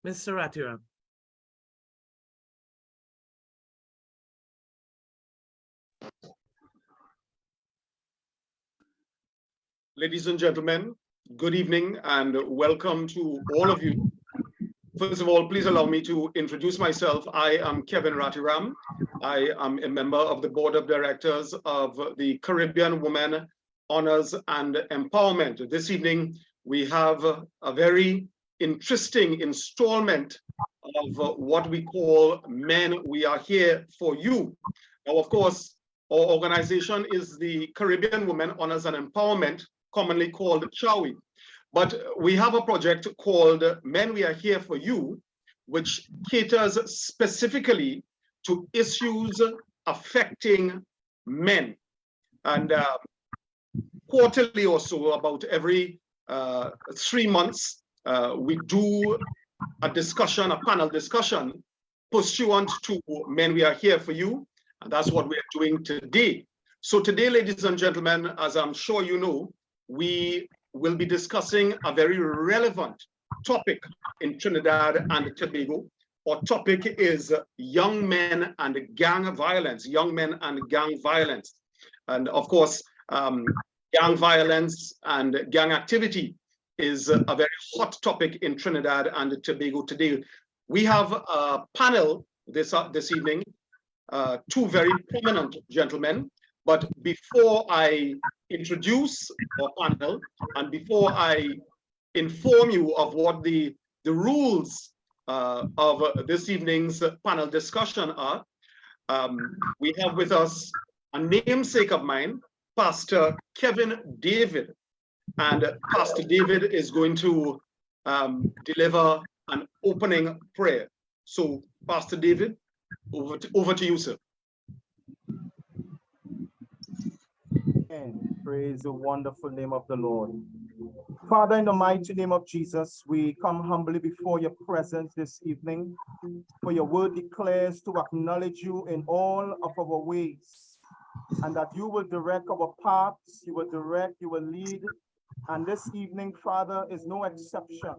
Mr. Ratiram. Ladies and gentlemen, good evening and welcome to all of you. First of all, please allow me to introduce myself. I am Kevin Ratiram. I am a member of the board of directors of the Caribbean Women Honors and Empowerment. This evening, we have a very interesting installment of what we call Men, We Are Here For You. Now, of course, our organization is the Caribbean Women Honors and Empowerment, commonly called CWHE. But we have a project called Men, We Are Here For You, which caters specifically to issues affecting men. And quarterly or so, about every 3 months, we do a discussion, a panel discussion, pursuant to Men, We Are Here For You. And that's what we are doing today. So today, ladies and gentlemen, as I'm sure you know, we will be discussing a very relevant topic in Trinidad and Tobago. Our topic is young men and gang violence, young men and gang violence. And of course, gang violence and gang activity is a very hot topic in Trinidad and Tobago today. We have a panel this evening, two very prominent gentlemen. But before I introduce our panel and before I inform you of what the rules of this evening's panel discussion are, we have with us a namesake of mine, Pastor Kevin David. And Pastor David is going to deliver an opening prayer. So, Pastor David, over to you, sir. And praise the wonderful name of the Lord. Father, in the mighty name of Jesus, we come humbly before your presence this evening. For your word declares to acknowledge you in all of our ways, and that you will direct our paths, you will direct, you will lead. And this evening, Father, is no exception.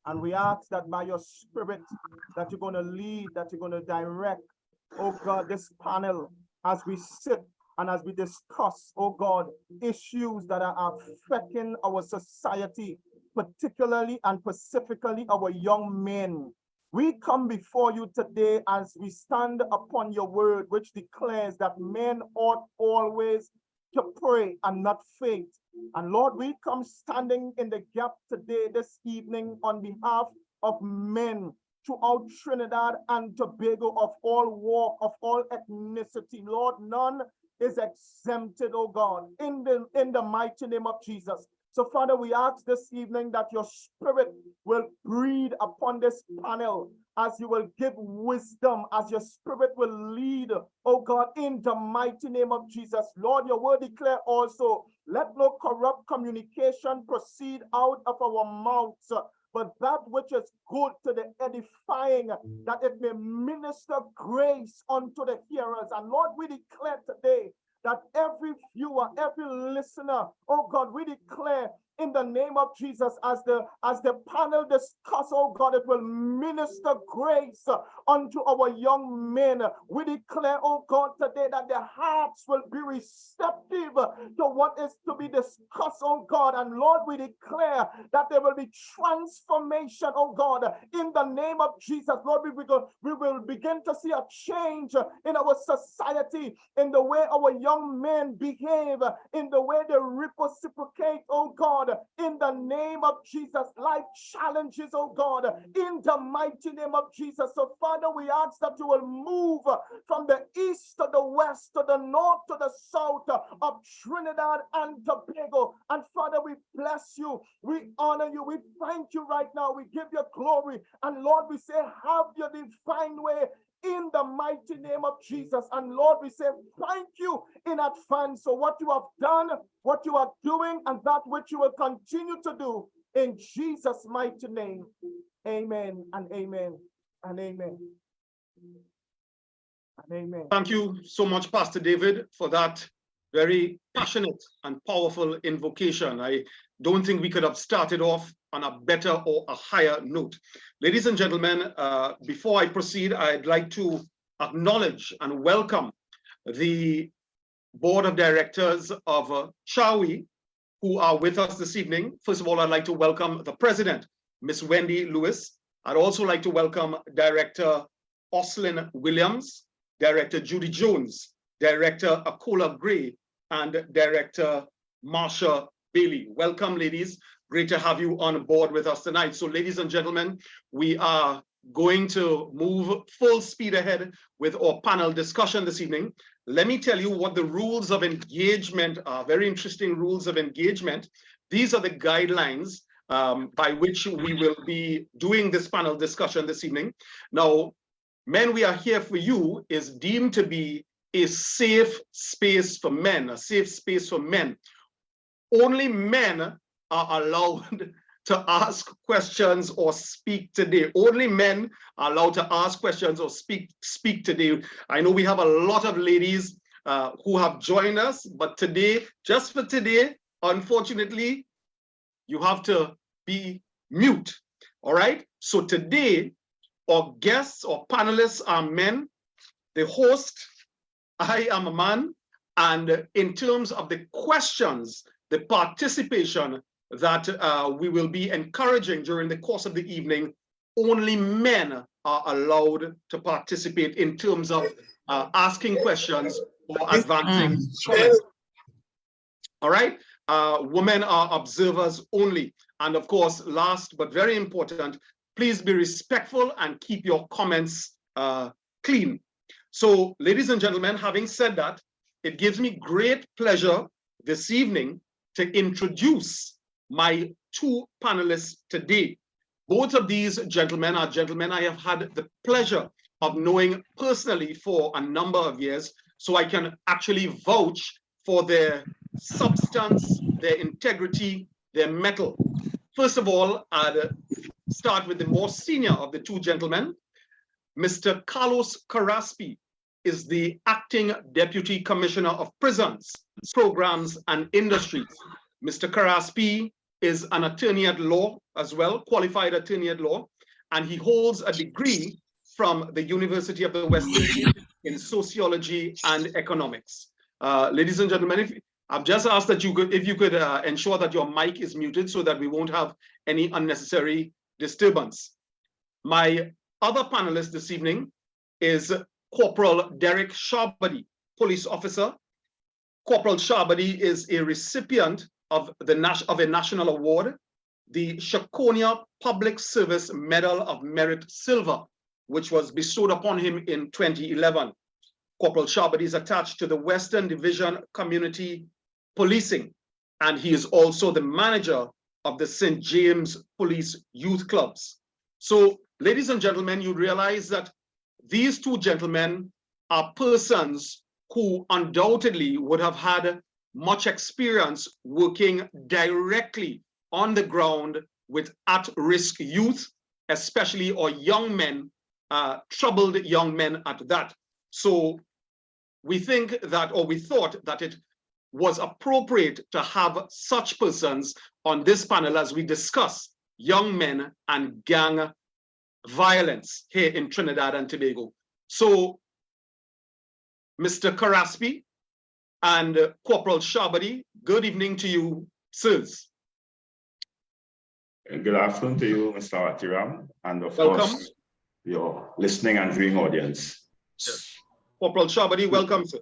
And we ask that by your spirit, that you're going to lead, that you're going to direct, oh God, this panel as we sit and as we discuss, oh God, issues that are affecting our society, particularly and specifically our young men. We come before you today as we stand upon your word, which declares that men ought always to pray and not faint. And Lord, we come standing in the gap today, this evening, on behalf of men throughout Trinidad and Tobago, of all walk, of all ethnicity. Lord, none is exempted, oh God, in the mighty name of Jesus. So, Father, we ask this evening that your spirit will breathe upon this panel, as you will give wisdom, as your spirit will lead, oh God, in the mighty name of Jesus. Lord, your word declare also, let no corrupt communication proceed out of our mouths, but that which is good to the edifying, that it may minister grace unto the hearers. And Lord, we declare today that every viewer, every listener, oh God, we declare in the name of Jesus, as the panel discuss, oh God, it will minister grace unto our young men. We declare, oh God, today that their hearts will be receptive to what is to be discussed, oh God. And Lord, we declare that there will be transformation, oh God, in the name of Jesus. Lord, we will begin to see a change in our society, in the way our young men behave, in the way they reciprocate, oh God, in the name of Jesus. Life challenges, oh God, in the mighty name of Jesus. So Father, we ask that you will move from the east to the west, to the north, to the south of Trinidad and Tobago. And Father, we bless you, we honor you, we thank you right now, we give you glory. And Lord, we say, have your divine way in the mighty name of Jesus. And Lord, we say thank you in advance for what you have done, what you are doing, and that which you will continue to do. In Jesus' mighty name, amen and amen and amen. And amen. Thank you so much, Pastor David, for that very passionate and powerful invocation. I don't think we could have started off on a better or a higher note. Ladies and gentlemen, before I proceed, I'd like to acknowledge and welcome the board of directors of CWHE who are with us this evening. First of all, I'd like to welcome the president, Ms. Wendy Lewis. I'd also like to welcome Director Oslin Williams, Director Judy Jones, Director Akola Gray, and Director Marsha Bailey. Welcome, ladies. Great to have you on board with us tonight. So, ladies and gentlemen, we are going to move full speed ahead with our panel discussion this evening. Let me tell you what the rules of engagement are. Very interesting rules of engagement. These are the guidelines by which we will be doing this panel discussion this evening. Now, Men We Are Here For You is deemed to be a safe space for men, a safe space for men. Only men are allowed to ask questions or speak today. Only men are allowed to ask questions or speak today. I know we have a lot of ladies who have joined us, but today, just for today, unfortunately, you have to be mute. All right? So today, our guests or panelists are men. The host, I am a man. And in terms of the questions, the participation that we will be encouraging during the course of the evening, only men are allowed to participate in terms of asking questions or advancing comments. All right? Women are observers only. And of course, last but very important, please be respectful and keep your comments clean. So, ladies and gentlemen, having said that, it gives me great pleasure this evening to introduce my two panelists today. Both of these gentlemen are gentlemen I have had the pleasure of knowing personally for a number of years, so I can actually vouch for their substance, their integrity, their mettle. First of all, I'd start with the more senior of the two gentlemen. Mr. Carlos Carraspi is the Acting Deputy Commissioner of Prisons, Programs and Industries. Mr. Carraspi is an attorney at law as well, qualified attorney at law, and he holds a degree from the University of the West Indies in sociology and economics. Ladies and gentlemen, I've just asked that if you could ensure that your mic is muted so that we won't have any unnecessary disturbance. My other panelist this evening is Corporal Derek Sharbody, police officer. Corporal Sharbody is a recipient of a national award, the Shakonia Public Service Medal of Merit Silver, which was bestowed upon him in 2011. Corporal Sharbody is attached to the Western Division Community Policing, and he is also the manager of the St. James Police Youth Clubs. So, ladies and gentlemen, you realize that these two gentlemen are persons who undoubtedly would have had much experience working directly on the ground with at-risk youth, especially or young men, troubled young men at that. So we think that, or we thought that it was appropriate to have such persons on this panel as we discuss young men and gang violence here in Trinidad and Tobago. So, Mr. Carraspi and Corporal Sharbody, good evening to you, sirs. Good afternoon to you, Mr. Ratiram, and of welcome. Course, your listening and viewing audience. Yes. Corporal Sharbody, welcome, sir.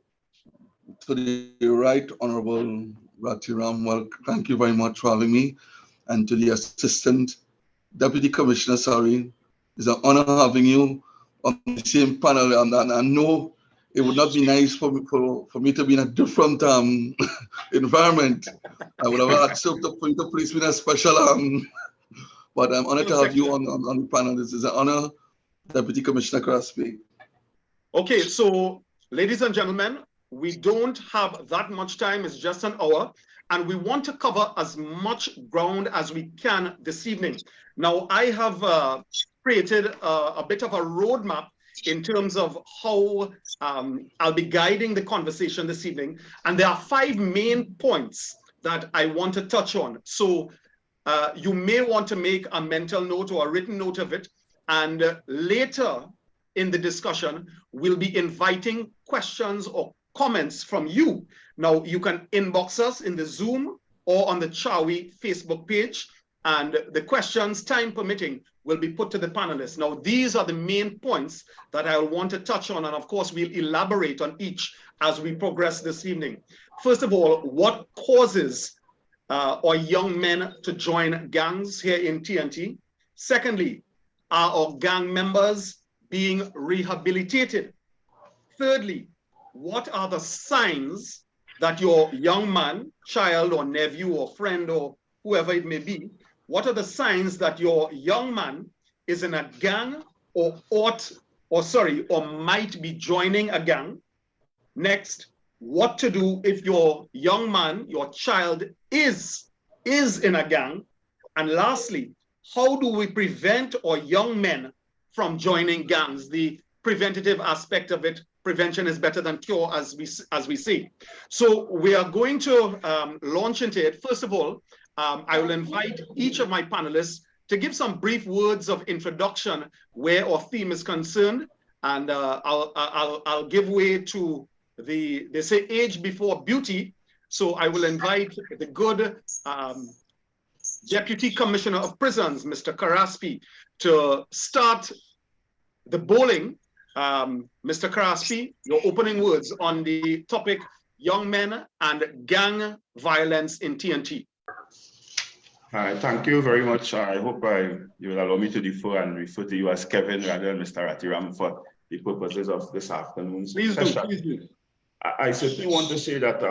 To the Right Honorable Ratiram, well, thank you very much for having me. And to the Assistant Deputy Commissioner, it's an honor having you on the same panel. And I know it would not be nice for me to be in a different environment. I would have asked for you to place me in a special, but I'm honored to have you on the panel. This is an honor, Deputy Commissioner Carraspi. Okay, so ladies and gentlemen, we don't have that much time, it's just an hour, and we want to cover as much ground as we can this evening. Now, I have created a bit of a roadmap in terms of how I'll be guiding the conversation this evening, and there are 5 main points that I want to touch on. So you may want to make a mental note or a written note of it. And later in the discussion, we'll be inviting questions or comments from you. Now, you can inbox us in the Zoom or on the CWHE Facebook page, and the questions, time permitting, will be put to the panelists. Now, these are the main points that I want to touch on, and of course, we'll elaborate on each as we progress this evening. First of all, what causes our young men to join gangs here in TNT? Secondly, are our gang members being rehabilitated? Thirdly, what are the signs that your young man, child or nephew or friend or whoever it may be, what are the signs that your young man is in a gang or might be joining a gang? Next, what to do if your young man, your child is in a gang? And lastly, how do we prevent our young men from joining gangs? The preventative aspect of it, prevention is better than cure, as we see. So we are going to launch into it. First of all, I will invite each of my panelists to give some brief words of introduction where our theme is concerned, and I'll give way to they say age before beauty. So I will invite the good Deputy Commissioner of Prisons, Mr. Karaspi, to start the bowling. Mr. Karaspi, your opening words on the topic young men and gang violence in TNT. Thank you very much. I hope you will allow me to defer and refer to you as Kevin rather than Mr. Ratiram for the purposes of this afternoon's session. Please do. I certainly want to say that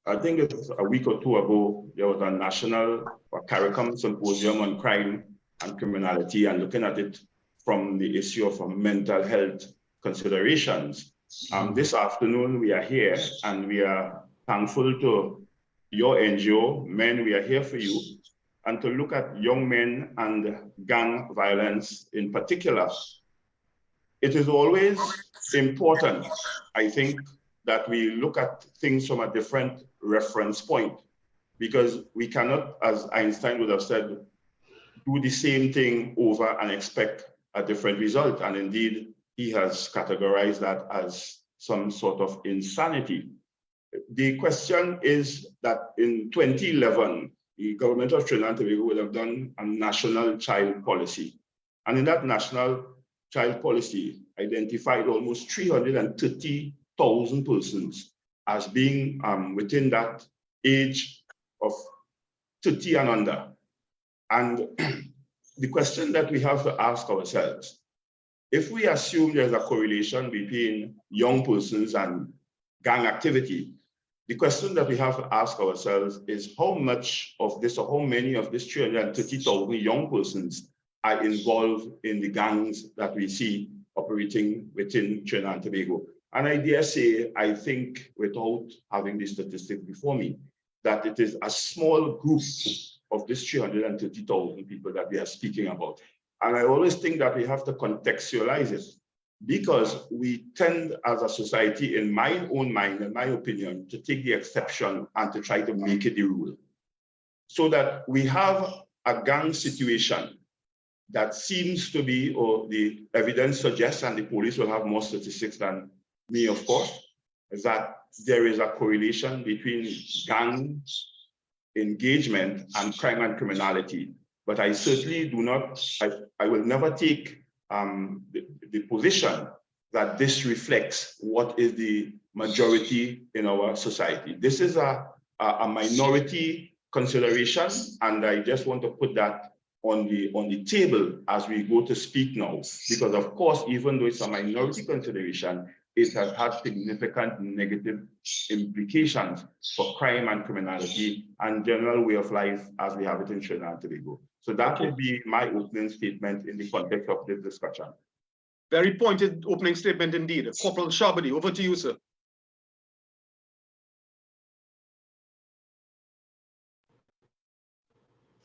I think it's a week or two ago, there was a national CARICOM symposium on crime and criminality, and looking at it from the issue of mental health considerations. This afternoon, we are here and we are thankful to your NGO, Men, we are here for you, and to look at young men and gang violence in particular. It is always important, I think, that we look at things from a different reference point, because we cannot, as Einstein would have said, do the same thing over and expect a different result. And indeed, he has categorized that as some sort of insanity. The question is that in 2011, the government of Trinidad and Tobago would have done a national child policy. And in that national child policy, identified almost 330,000 persons as being within that age of 30 and under. And the question that we have to ask ourselves, if we assume there's a correlation between young persons and gang activity, the question that we have to ask ourselves is how much of this or how many of these 330,000 young persons are involved in the gangs that we see operating within Trinidad and Tobago. And I dare say, I think, without having the statistics before me, that it is a small group of these 330,000 people that we are speaking about. And I always think that we have to contextualize it, because we tend as a society, in my own mind, in my opinion, to take the exception and to try to make it the rule. So that we have a gang situation that seems to be, or the evidence suggests, and the police will have more statistics than me, of course, that there is a correlation between gang engagement and crime and criminality. But I certainly do not, I will never take the position that this reflects what is the majority in our society. This is a minority consideration, and I just want to put that on the table as we go to speak now, because of course, even though it's a minority consideration, it has had significant negative implications for crime and criminality and general way of life as we have it in Trinidad and Tobago. So that would be my opening statement in the context of this discussion. Very pointed opening statement indeed. Corporal Shabadi, over to you, sir.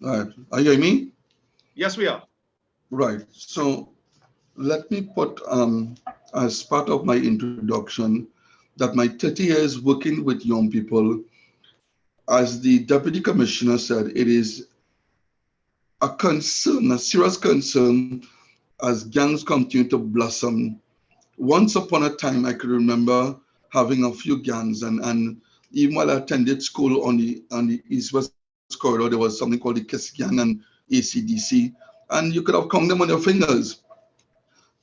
All right. Are you hearing me? Yes, we are. Right. So let me put as part of my introduction that my 30 years working with young people, as the Deputy Commissioner said, it is a concern, a serious concern, as gangs continue to blossom. Once upon a time, I could remember having a few gangs, and even while I attended school on the East-West corridor, there was something called the Kiss Gang and ACDC, and you could have counted them on your fingers.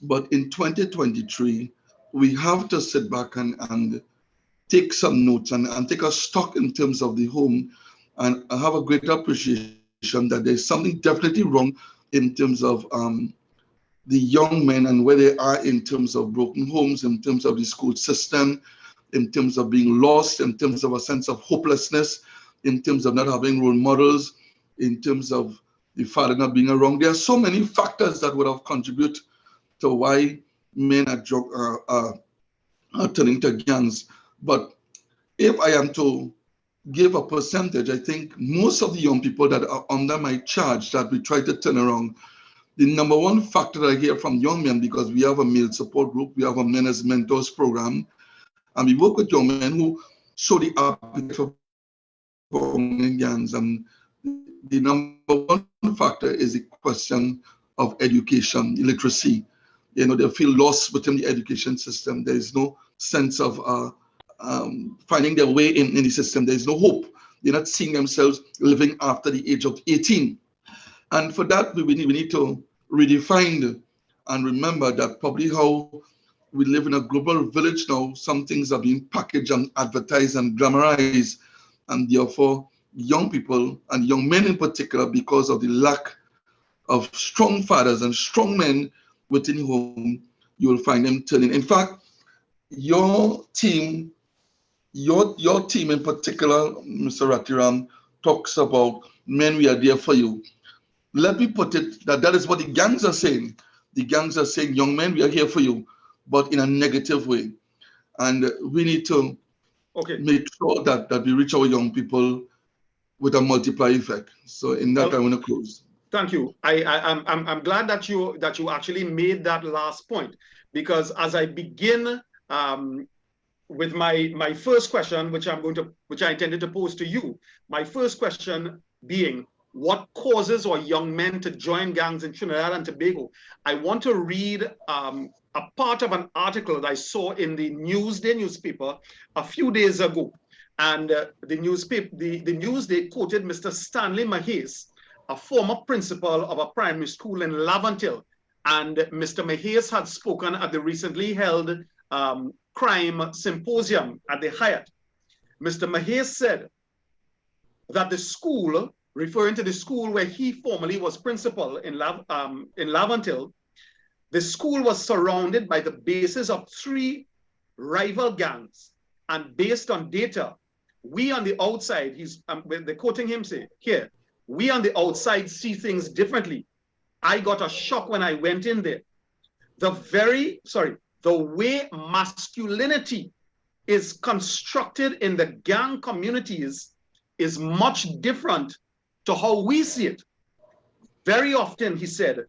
But in 2023, we have to sit back and take some notes and take a stock in terms of the home, and I have a greater appreciation that there's something definitely wrong in terms of the young men and where they are in terms of broken homes, in terms of the school system, in terms of being lost, in terms of a sense of hopelessness, in terms of not having role models, in terms of the father not being around. There are so many factors that would have contributed to why men are turning to gangs. But if I am to give a percentage, I think most of the young people that are under my charge that we try to turn around, the number one factor I hear from young men, because we have a male support group, we have a men as mentors program, and we work with young men who show the appetite for forming gangs. And the number one factor is the question of education, literacy. You know, they feel lost within the education system. There is no sense of finding their way in the system. There is no hope. They're not seeing themselves living after the age of 18. And for that, we need to redefine and remember that probably how we live in a global village now, some things are being packaged and advertised and glamorized. And therefore, young people and young men in particular, because of the lack of strong fathers and strong men within home, you will find them turning. In fact, your team in particular, Mr. Ratiram, talks about men, we are there for you. Let me put it that is what the gangs are saying. The gangs are saying, young men, we are here for you, but in a negative way. And we need to make sure that we reach our young people with a multiplier effect. So in that, I want to close. Thank you. I'm glad that you actually made that last point, because as I begin with my first question, which I intended to pose to you, my first question being, what causes our young men to join gangs in Trinidad and Tobago? I want to read a part of an article that I saw in the Newsday newspaper a few days ago. And the Newsday quoted Mr. Stanley Mahies, a former principal of a primary school in Laventille. And Mr. Mahies had spoken at the recently held crime symposium at the Hyatt. Mr. Mahies said that the school, referring to the school where he formerly was principal in Laventille, the school was surrounded by the bases of 3 rival gangs. And based on data, we on the outside, they're quoting him say, here, we on the outside see things differently. I got a shock when I went in there. The way masculinity is constructed in the gang communities is much different to how we see it. Very often, he said,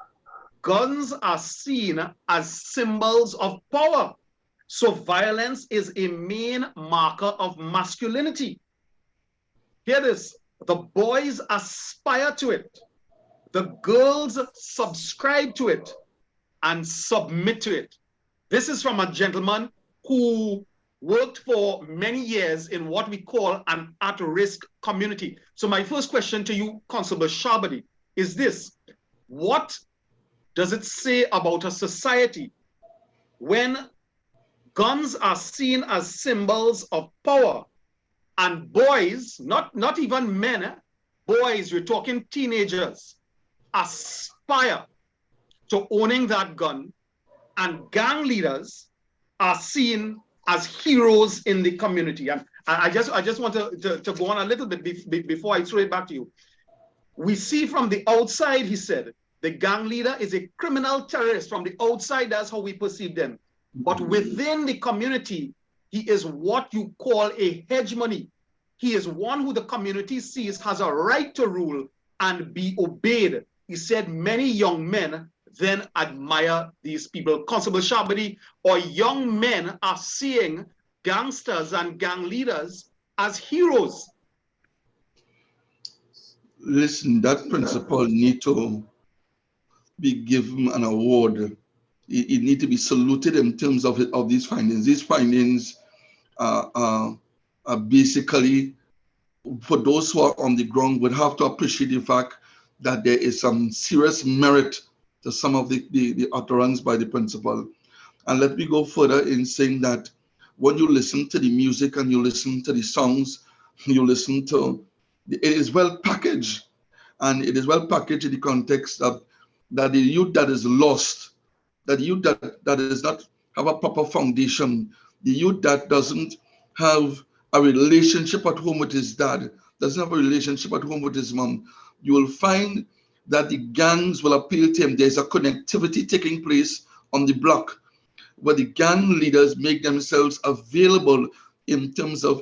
guns are seen as symbols of power. So violence is a main marker of masculinity. Hear this, the boys aspire to it. The girls subscribe to it and submit to it. This is from a gentleman who worked for many years in what we call an at-risk community. So my first question to you, Constable Shabadi, is this: what does it say about a society when guns are seen as symbols of power and boys, not even men, boys, we're talking teenagers, aspire to owning that gun, and gang leaders are seen as heroes in the community? And I just want to go on a little bit before I throw it back to you. We see from the outside, he said, the gang leader is a criminal terrorist. From the outside, that's how we perceive them. But within the community, he is what you call a hegemony. He is one who the community sees has a right to rule and be obeyed. He said many young men then admire these people. Constable Shabadi, or young men are seeing gangsters and gang leaders as heroes. listen, that principal need to be given an award. It need to be saluted in terms of these findings. These findings are basically, for those who are on the ground, would have to appreciate the fact that there is some serious merit to some of the utterance by the principal. And let me go further in saying that when you listen to the music and you listen to the songs, you listen to, it is well packaged. And it is well packaged in the context of that the youth that is lost, that the youth that does not have a proper foundation, the youth that doesn't have a relationship at home with his dad, doesn't have a relationship at home with his mom, you will find that the gangs will appeal to him. There's a connectivity taking place on the block where the gang leaders make themselves available in terms of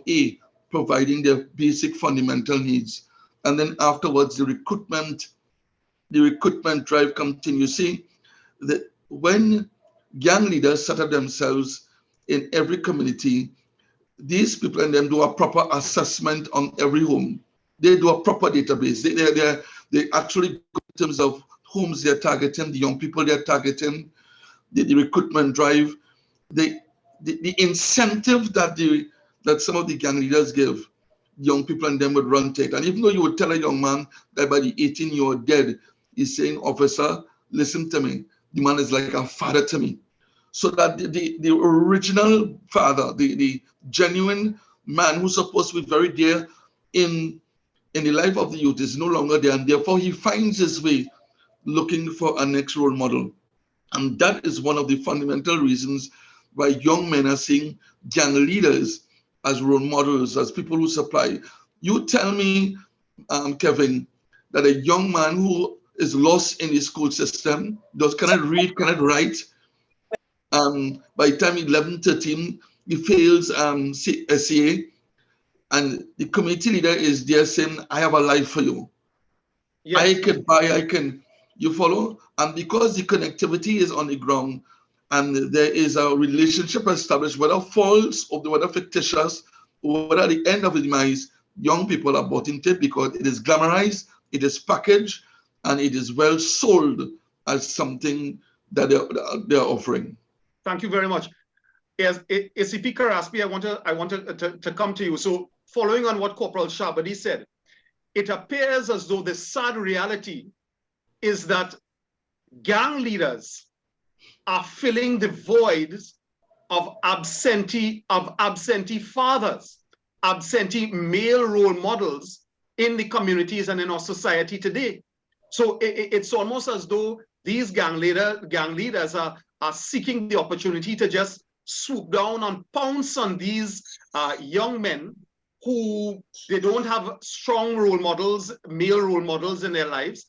providing their basic fundamental needs. And then afterwards, the recruitment drive continues. See, that when gang leaders set up themselves in every community, these people and them do a proper assessment on every home. They do a proper database. They actually go in terms of homes they're targeting, the young people they're targeting, the recruitment drive, the incentive that some of the gang leaders give young people and them would run to it. And even though you would tell a young man that by the 18 you're dead, he's saying, officer, listen to me. The man is like a father to me. So that the original father, the genuine man who's supposed to be very dear in the life of the youth is no longer there. And therefore he finds his way looking for a next role model. And that is one of the fundamental reasons why young men are seeing gang leaders as role models, as people who supply. You tell me, Kevin, that a young man who is lost in the school system, cannot read, cannot write, by the time 11, 13, he fails SCA, and the community leader is there saying, I have a life for you. Yes. You follow? And because the connectivity is on the ground and there is a relationship established, whether false or whether fictitious, or whether at the end of the demise, young people are bought into it because it is glamorized, it is packaged, and it is well sold as something that they're offering. Thank you very much. Yes, ACP Karaspi, I wanted to come to you. So following on what Corporal Shabadi said, it appears as though the sad reality is that gang leaders are filling the voids of absentee fathers, absentee male role models in the communities and in our society today. So it's almost as though these gang leaders are seeking the opportunity to just swoop down and pounce on these young men who they don't have strong role models, male role models in their lives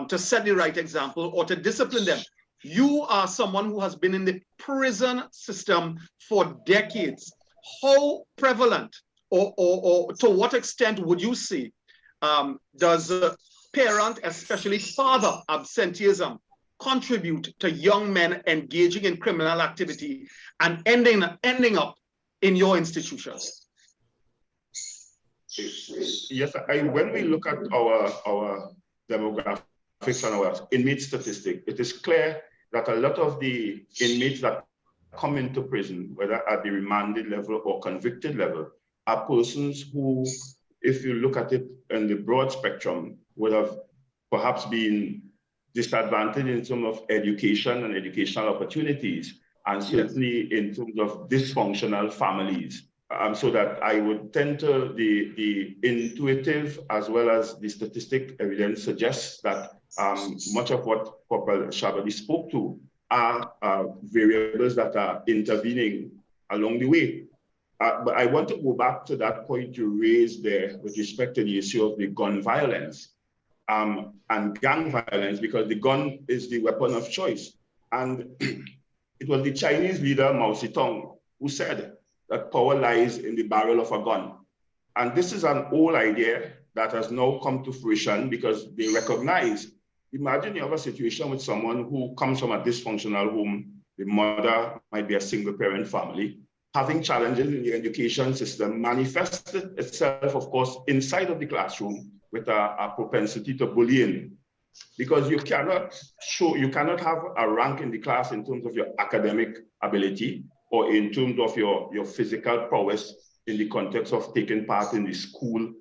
to set the right example or to discipline them. You are someone who has been in the prison system for decades. How prevalent or to what extent would you say does parent, especially father absenteeism, contribute to young men engaging in criminal activity and ending up in your institutions? Yes, when we look at our demographics and our inmate statistic, it is clear that a lot of the inmates that come into prison, whether at the remanded level or convicted level, are persons who, if you look at it in the broad spectrum, would have perhaps been disadvantaged in terms of education and educational opportunities, and certainly in terms of dysfunctional families. So that I would tend to the intuitive as well as the statistic evidence suggests that much of what Corporal Shabadi spoke to are variables that are intervening along the way. But I want to go back to that point you raised there with respect to the issue of the gun violence and gang violence, because the gun is the weapon of choice. And it was the Chinese leader Mao Zedong who said that power lies in the barrel of a gun. And this is an old idea that has now come to fruition because they recognize, imagine you have a situation with someone who comes from a dysfunctional home, the mother might be a single parent family, having challenges in the education system manifested itself, of course, inside of the classroom, with a propensity to bullying, because you cannot have a rank in the class in terms of your academic ability or in terms of your physical prowess in the context of taking part in the school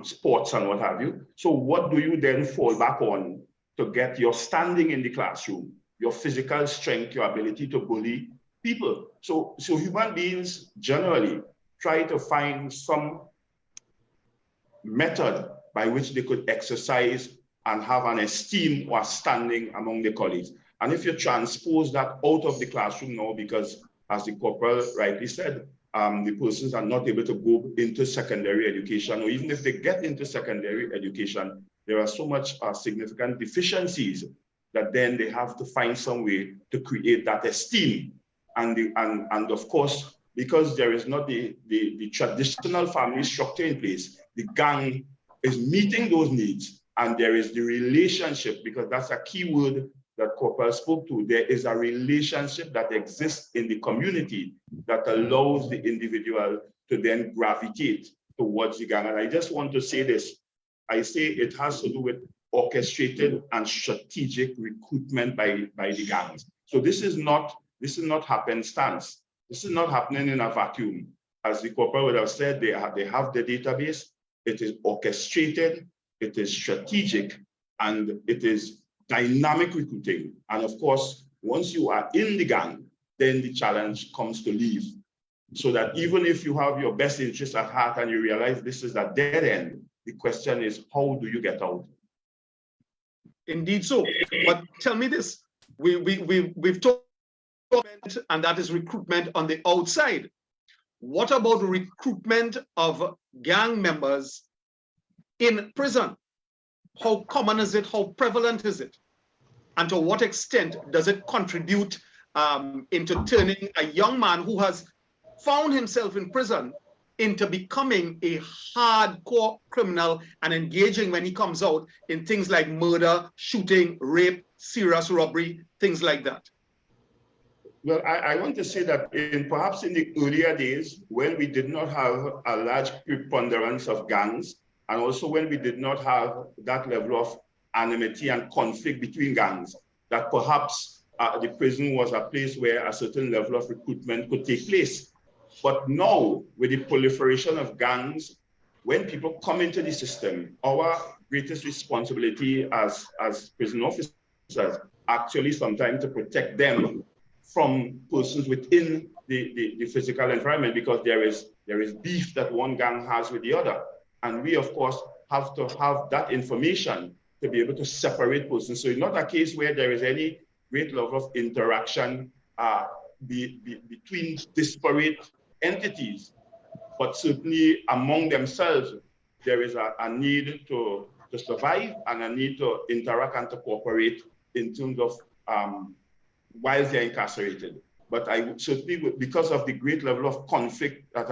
sports and what have you. So what do you then fall back on to get your standing in the classroom, your physical strength, your ability to bully people? So human beings generally try to find some method by which they could exercise and have an esteem or standing among the colleagues. And if you transpose that out of the classroom now, because as the corporal rightly said, the persons are not able to go into secondary education, or even if they get into secondary education, there are so much significant deficiencies that then they have to find some way to create that esteem. And of course, because there is not the traditional family structure in place, the gang is meeting those needs, and there is the relationship, because that's a key word that Corporal spoke to. There is a relationship that exists in the community that allows the individual to then gravitate towards the gang. And I just want to say this. I say it has to do with orchestrated and strategic recruitment by the gangs. So this is not happenstance. This is not happening in a vacuum. As the corporal would have said, they have the database. It is orchestrated, it is strategic, and it is dynamic recruiting. And of course, once you are in the gang, then the challenge comes to leave. So that even if you have your best interests at heart and you realize this is a dead end, the question is, how do you get out? Indeed so. But tell me this, we've talked about, and that is recruitment on the outside. What about recruitment of gang members in prison? How common is it? How prevalent is it? And to what extent does it contribute into turning a young man who has found himself in prison into becoming a hardcore criminal and engaging when he comes out in things like murder, shooting, rape, serious robbery, things like that? Well, I want to say that perhaps in the earlier days, when we did not have a large preponderance of gangs, and also when we did not have that level of enmity and conflict between gangs, that perhaps the prison was a place where a certain level of recruitment could take place. But now, with the proliferation of gangs, when people come into the system, our greatest responsibility as prison officers actually sometimes to protect them from persons within the physical environment, because there is beef that one gang has with the other. And we, of course, have to have that information to be able to separate persons. So it's not a case where there is any great level of interaction between disparate entities, but certainly among themselves, there is a need to survive and a need to interact and to cooperate in terms of while they're incarcerated. But I certainly, because of the great level of conflict that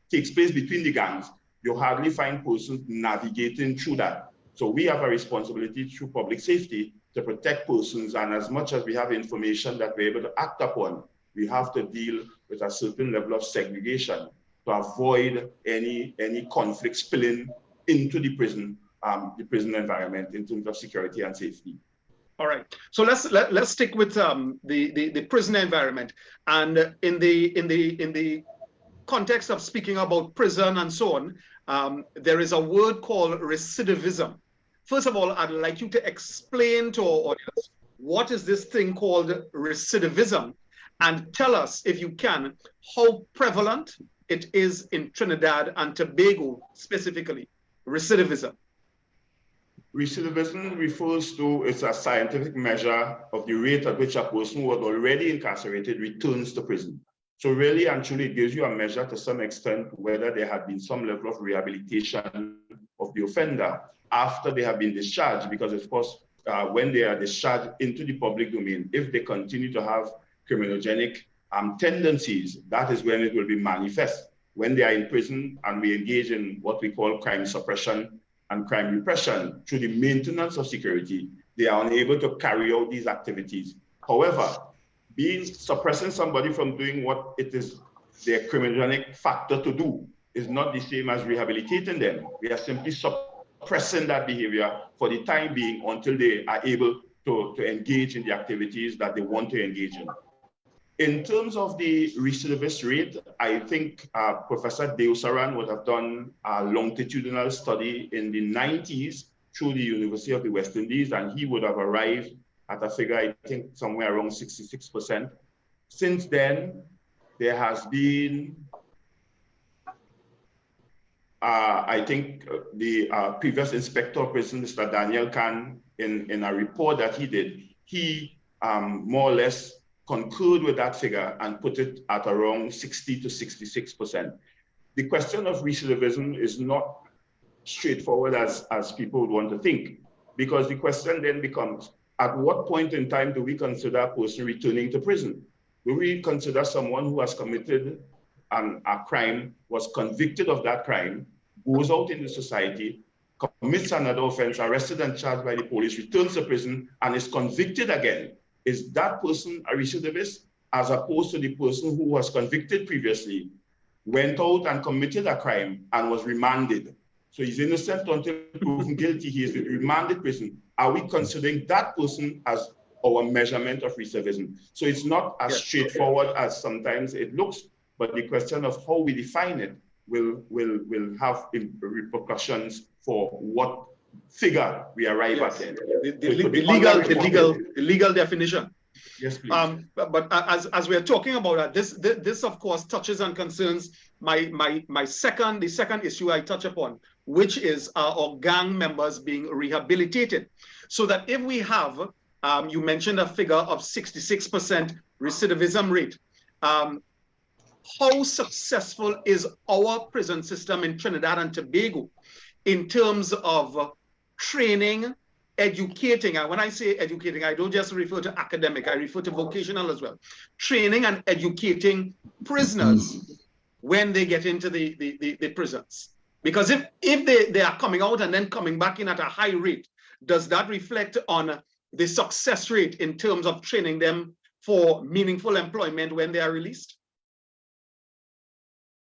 takes place between the gangs, you hardly find persons navigating through that. So we have a responsibility through public safety to protect persons, and as much as we have information that we're able to act upon, we have to deal with a certain level of segregation to avoid any conflict spilling into the prison environment in terms of security and safety. All right. So let's stick with the prison environment, and in the context of speaking about prison and so on, there is a word called recidivism. First of all, I'd like you to explain to our audience what is this thing called recidivism, and tell us, if you can, how prevalent it is in Trinidad and Tobago specifically, recidivism. Recidivism refers to, it's a scientific measure of the rate at which a person who was already incarcerated returns to prison. So really and truly, it gives you a measure to some extent whether there had been some level of rehabilitation of the offender after they have been discharged, because of course, when they are discharged into the public domain, if they continue to have criminogenic tendencies, that is when it will be manifest. When they are in prison and we engage in what we call crime suppression and crime repression through the maintenance of security, they are unable to carry out these activities. However, suppressing somebody from doing what it is their criminogenic factor to do is not the same as rehabilitating them. We are simply suppressing that behavior for the time being until they are able to engage in the activities that they want to engage in. In terms of the recidivist rate, I think Professor Deosaran would have done a longitudinal study in the 90s through the University of the West Indies, and he would have arrived at a figure, I think, somewhere around 66%. Since then, there has been, I think, the previous inspector of prison, Mr. Daniel Khan, in a report that he did, he more or less concurred with that figure and put it at around 60 to 66%. The question of recidivism is not straightforward as people would want to think, because the question then becomes, at what point in time do we consider a person returning to prison? Do we consider someone who has committed a crime, was convicted of that crime, goes out into society, commits another offense, arrested and charged by the police, returns to prison, and is convicted again? Is that person a recidivist, as opposed to the person who was convicted previously, went out and committed a crime and was remanded? So he's innocent until proven guilty, he is in remanded prison. Are we considering that person as our measurement of recidivism? So it's not as straightforward as sometimes it looks, but the question of how we define it will have repercussions for what figure we arrive at. The legal definition. Yes, please. But as we're talking about that, this of course touches and concerns the second issue I touch upon, which is our gang members being rehabilitated. So that if we have, you mentioned a figure of 66% recidivism rate, how successful is our prison system in Trinidad and Tobago in terms of training, educating? And when I say educating, I don't just refer to academic, I refer to vocational as well. Training and educating prisoners when they get into the prisons. Because if they are coming out and then coming back in at a high rate, does that reflect on the success rate in terms of training them for meaningful employment when they are released?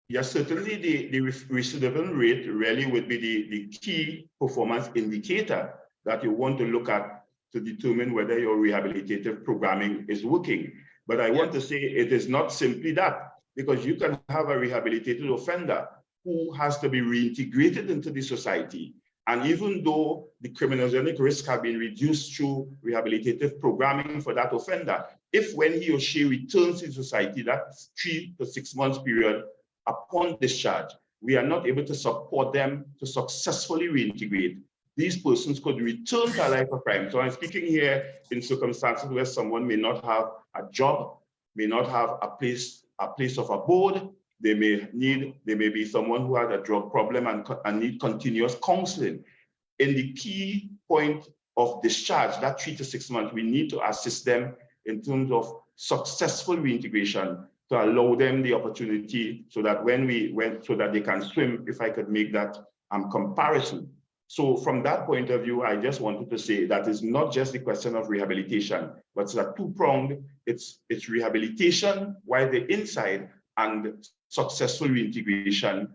Yes, certainly the recidivism rate really would be the key performance indicator that you want to look at to determine whether your rehabilitative programming is working. But I want to say it is not simply that, because you can have a rehabilitated offender who has to be reintegrated into the society. And even though the criminogenic risk have been reduced through rehabilitative programming for that offender, if when he or she returns to society, that 3 to 6 months period upon discharge, we are not able to support them to successfully reintegrate, these persons could return to a life of crime. So I'm speaking here in circumstances where someone may not have a job, may not have a place of abode. They may be someone who has a drug problem and need continuous counseling. In the key point of discharge, that 3 to 6 months, we need to assist them in terms of successful reintegration, to allow them the opportunity so that so that they can swim, if I could make that comparison. So from that point of view, I just wanted to say that it's not just the question of rehabilitation, but it's a two-pronged. It's rehabilitation while they're inside and successful reintegration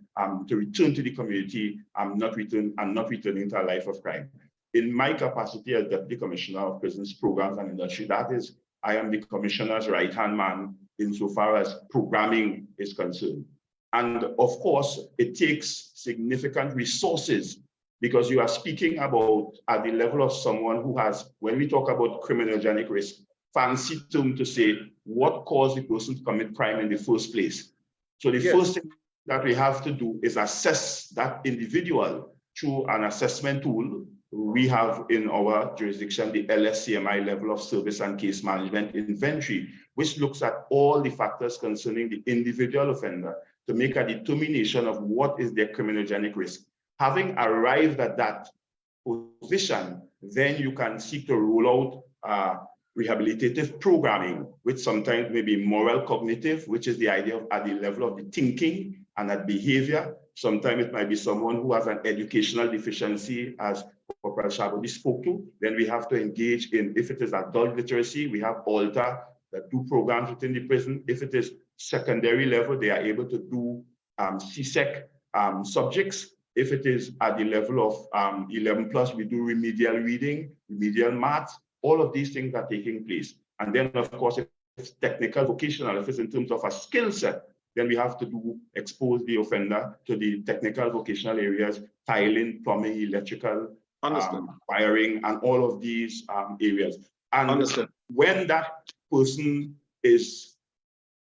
to return to the community and not returning to a life of crime. In my capacity as Deputy Commissioner of Prisons, Programs and Industry, that is, I am the Commissioner's right-hand man insofar as programming is concerned. And of course, it takes significant resources, because you are speaking about at the level of someone who has, when we talk about criminogenic risk, fancy term to say what caused the person to commit crime in the first place. So the first thing that we have to do is assess that individual through an assessment tool. We have in our jurisdiction the LSCMI, level of service and case management inventory, which looks at all the factors concerning the individual offender to make a determination of what is their criminogenic risk. Having arrived at that position, then you can seek to roll out rehabilitative programming, which sometimes may be moral cognitive, which is the idea of at the level of the thinking and at behavior. Sometimes it might be someone who has an educational deficiency, as Corporal Shabodi spoke to. Then we have to engage in, if it is adult literacy, we have ALTA that do programs within the prison. If it is secondary level, they are able to do CSEC subjects. If it is at the level of 11 plus, we do remedial reading, remedial math. All of these things are taking place. And then, of course, if it's technical, vocational, if it's in terms of a skill set, then we have to expose the offender to the technical vocational areas, tiling, plumbing, electrical, wiring, and all of these areas. And when that person is,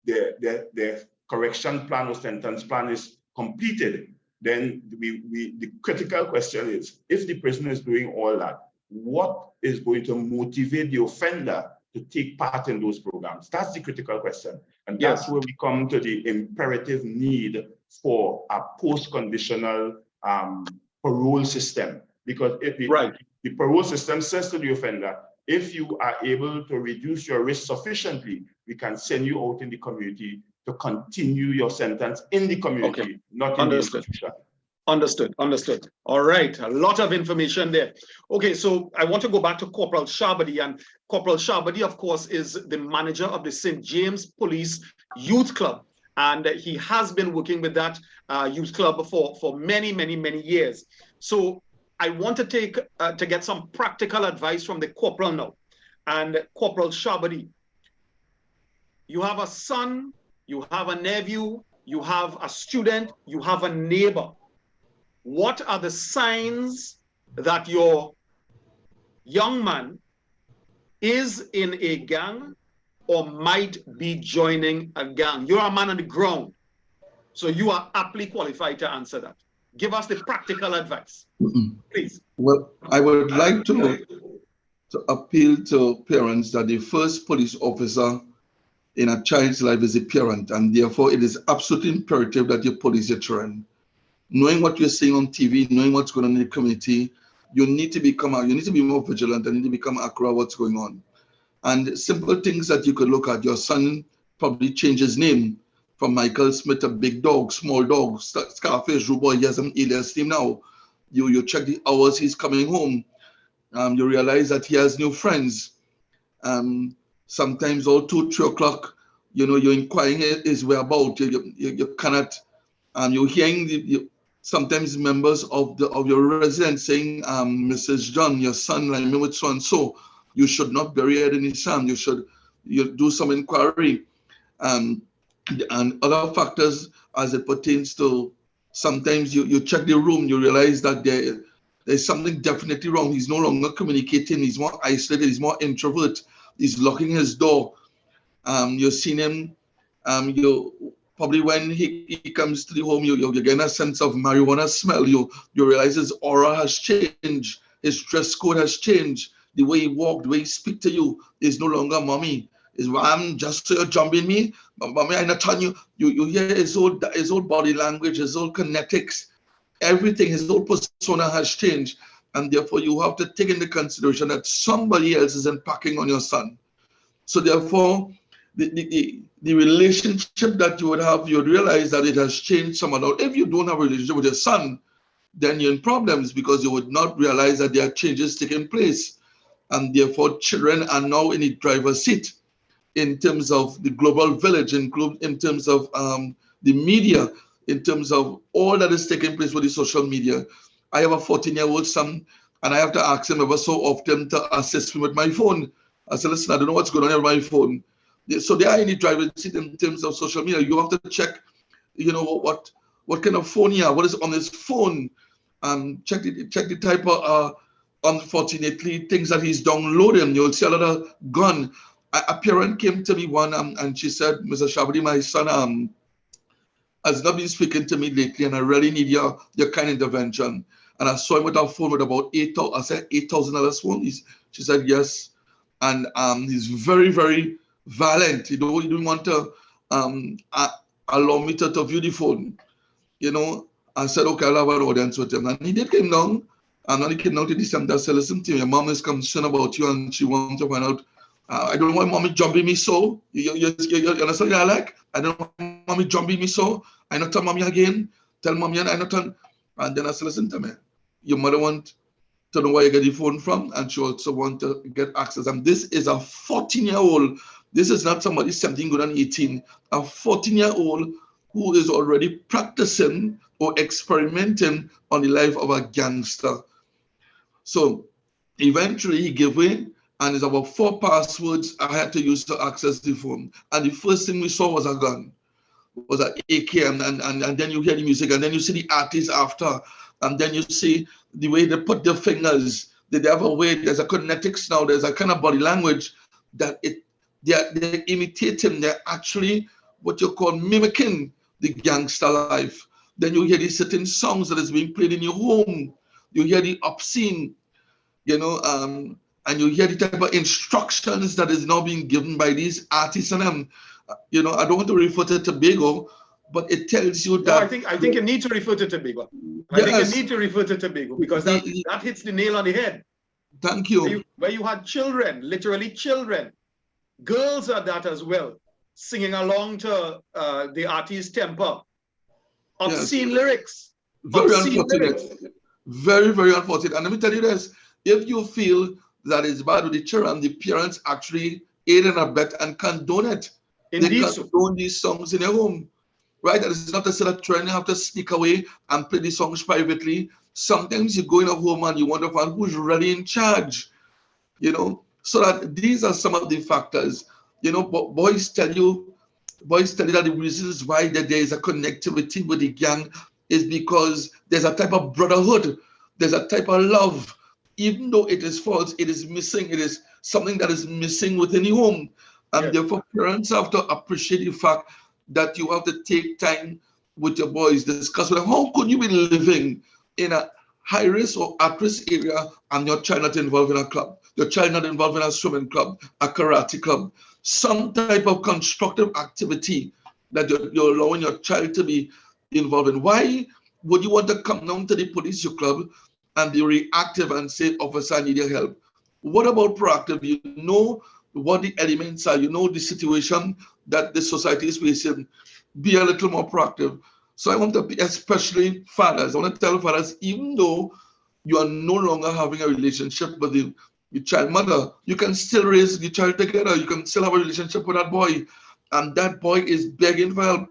the correction plan or sentence plan is completed, then the critical question is, if the person is doing all that, what is going to motivate the offender to take part in those programs? That's the critical question. And that's where we come to the imperative need for a post-conditional parole system. Because if the parole system says to the offender, if you are able to reduce your risk sufficiently, we can send you out in the community to continue your sentence in the community, not in the institution. Understood. All right, a lot of information there. Okay, so I want to go back to Corporal Shabadi, and Corporal Shabadi, of course, is the manager of the St. James Police Youth Club, and he has been working with that youth club for many years. So I want to get some practical advice from the corporal now. And Corporal Shabadi, you have a son, you have a nephew, you have a student, you have a neighbor. What are the signs that your young man is in a gang or might be joining a gang? You're a man on the ground, so you are aptly qualified to answer that. Give us the practical advice, please. Well, I would like to appeal to parents that the first police officer in a child's life is a parent, and therefore it is absolutely imperative that you police your children. Knowing what you're seeing on TV, knowing what's going on in the community, you need to be more vigilant and you need to become accurate what's going on. And simple things that you could look at, your son probably changed his name from Michael Smith to Big Dog, Small Dog, Scarface, Rude Boy. He has an alias name now. You check the hours he's coming home. You realize that he has new friends. Sometimes all 2, 3 o'clock, you're inquiring his whereabouts. You cannot. You're hearing sometimes members of your residence saying, Mrs. John, your son, like me with so and so, you should not bury it in his sand. You do some inquiry. And other factors as it pertains to, sometimes you check the room, you realize that there's something definitely wrong. He's no longer communicating. He's more isolated. He's more introvert. He's locking his door. You've seen him. Probably when he comes to the home, you're getting a sense of marijuana smell. You realize his aura has changed. His dress code has changed. The way he walks, the way he speaks to you is no longer mommy. Is just so you're jumping me, mommy. I'm not telling you. You hear his whole body language, his whole kinetics, everything. His whole persona has changed, and therefore you have to take into consideration that somebody else is impacting on your son. So therefore, the relationship that you would have, you would realize that it has changed somehow. If you don't have a relationship with your son, then you're in problems because you would not realize that there are changes taking place, and therefore children are now in the driver's seat in terms of the global village, in terms of the media, in terms of all that is taking place with the social media. I have a 14-year-old son, and I have to ask him ever so often to assist me with my phone. I said, listen, I don't know what's going on with my phone. So they are in the driver's seat in terms of social media. You have to check, what kind of phone he has, what is on his phone. Check the type of, unfortunately, things that he's downloading. You'll see a lot of gun. A parent came to me one and she said, Mr. Shabadi, my son has not been speaking to me lately, and I really need your kind intervention. And I saw him with a phone with about $8,000 phone. She said yes, and he's very, very violent. He didn't want to allow me to view the phone. I said, okay, I'll have an audience with him, and he did come down. And when he came down to the center, I said, listen to me, your mom is concerned about you, and she wants to find out. I don't want mommy jumping me so. You understand what I like? I don't want mommy jumping me so. I not tell mommy again. Tell mommy and I not tell. And then I said, listen to me. Your mother want to know where you get the phone from, and she also want to get access. And this is a 14-year-old. This is not somebody 17 going on 18. A 14-year-old who is already practicing or experimenting on the life of a gangster. So eventually he gave way, and it's about 4 passwords I had to use to access the phone. And the first thing we saw was a gun, was an AK, and then you hear the music, and then you see the artists after, and then you see the way they put their fingers. They have a way, there's a kinetics now, there's a kind of body language that they're imitating, they're actually what you call mimicking the gangster life. Then you hear these certain songs that is being played in your home. You hear the obscene, and you hear the type of instructions that is now being given by these artists and them. I don't want to refer to Tobago, but it tells you that. No, I think you need to refer to Tobago. I think you need to refer to Tobago because that hits the nail on the head. Thank you. Where you had children, literally children, girls at that as well, singing along to the artist's tempo. Obscene lyrics. Very unfortunate. Very, very unfortunate. And let me tell you this, if you feel that it's bad with the children, the parents actually aid and abet and condone it. Indeed, they condone these songs in your home, right? That is not to say that children have to sneak away and play the songs privately. Sometimes you go in a home and you wonder who's really in charge, so that these are some of the factors. But boys tell you that the reasons why that there is a connectivity with the gang is because there's a type of brotherhood, there's a type of love. Even though it is false, it is missing. It is something that is missing within the home. And therefore, parents have to appreciate the fact that you have to take time with your boys, discuss with them. How could you be living in a high-risk or at-risk area and your child not involved in a club, your child not involved in a swimming club, a karate club, some type of constructive activity that you're allowing your child to be involved in? Why would you want to come down to the police club and be reactive and say, officer, I need your help? What about proactive? You know what the elements are, you know the situation that the society is facing. Be a little more proactive. So I want to be, especially fathers, I want to tell fathers, even though you are no longer having a relationship with the child mother, you can still raise the child together. You can still have a relationship with that boy. And that boy is begging for help.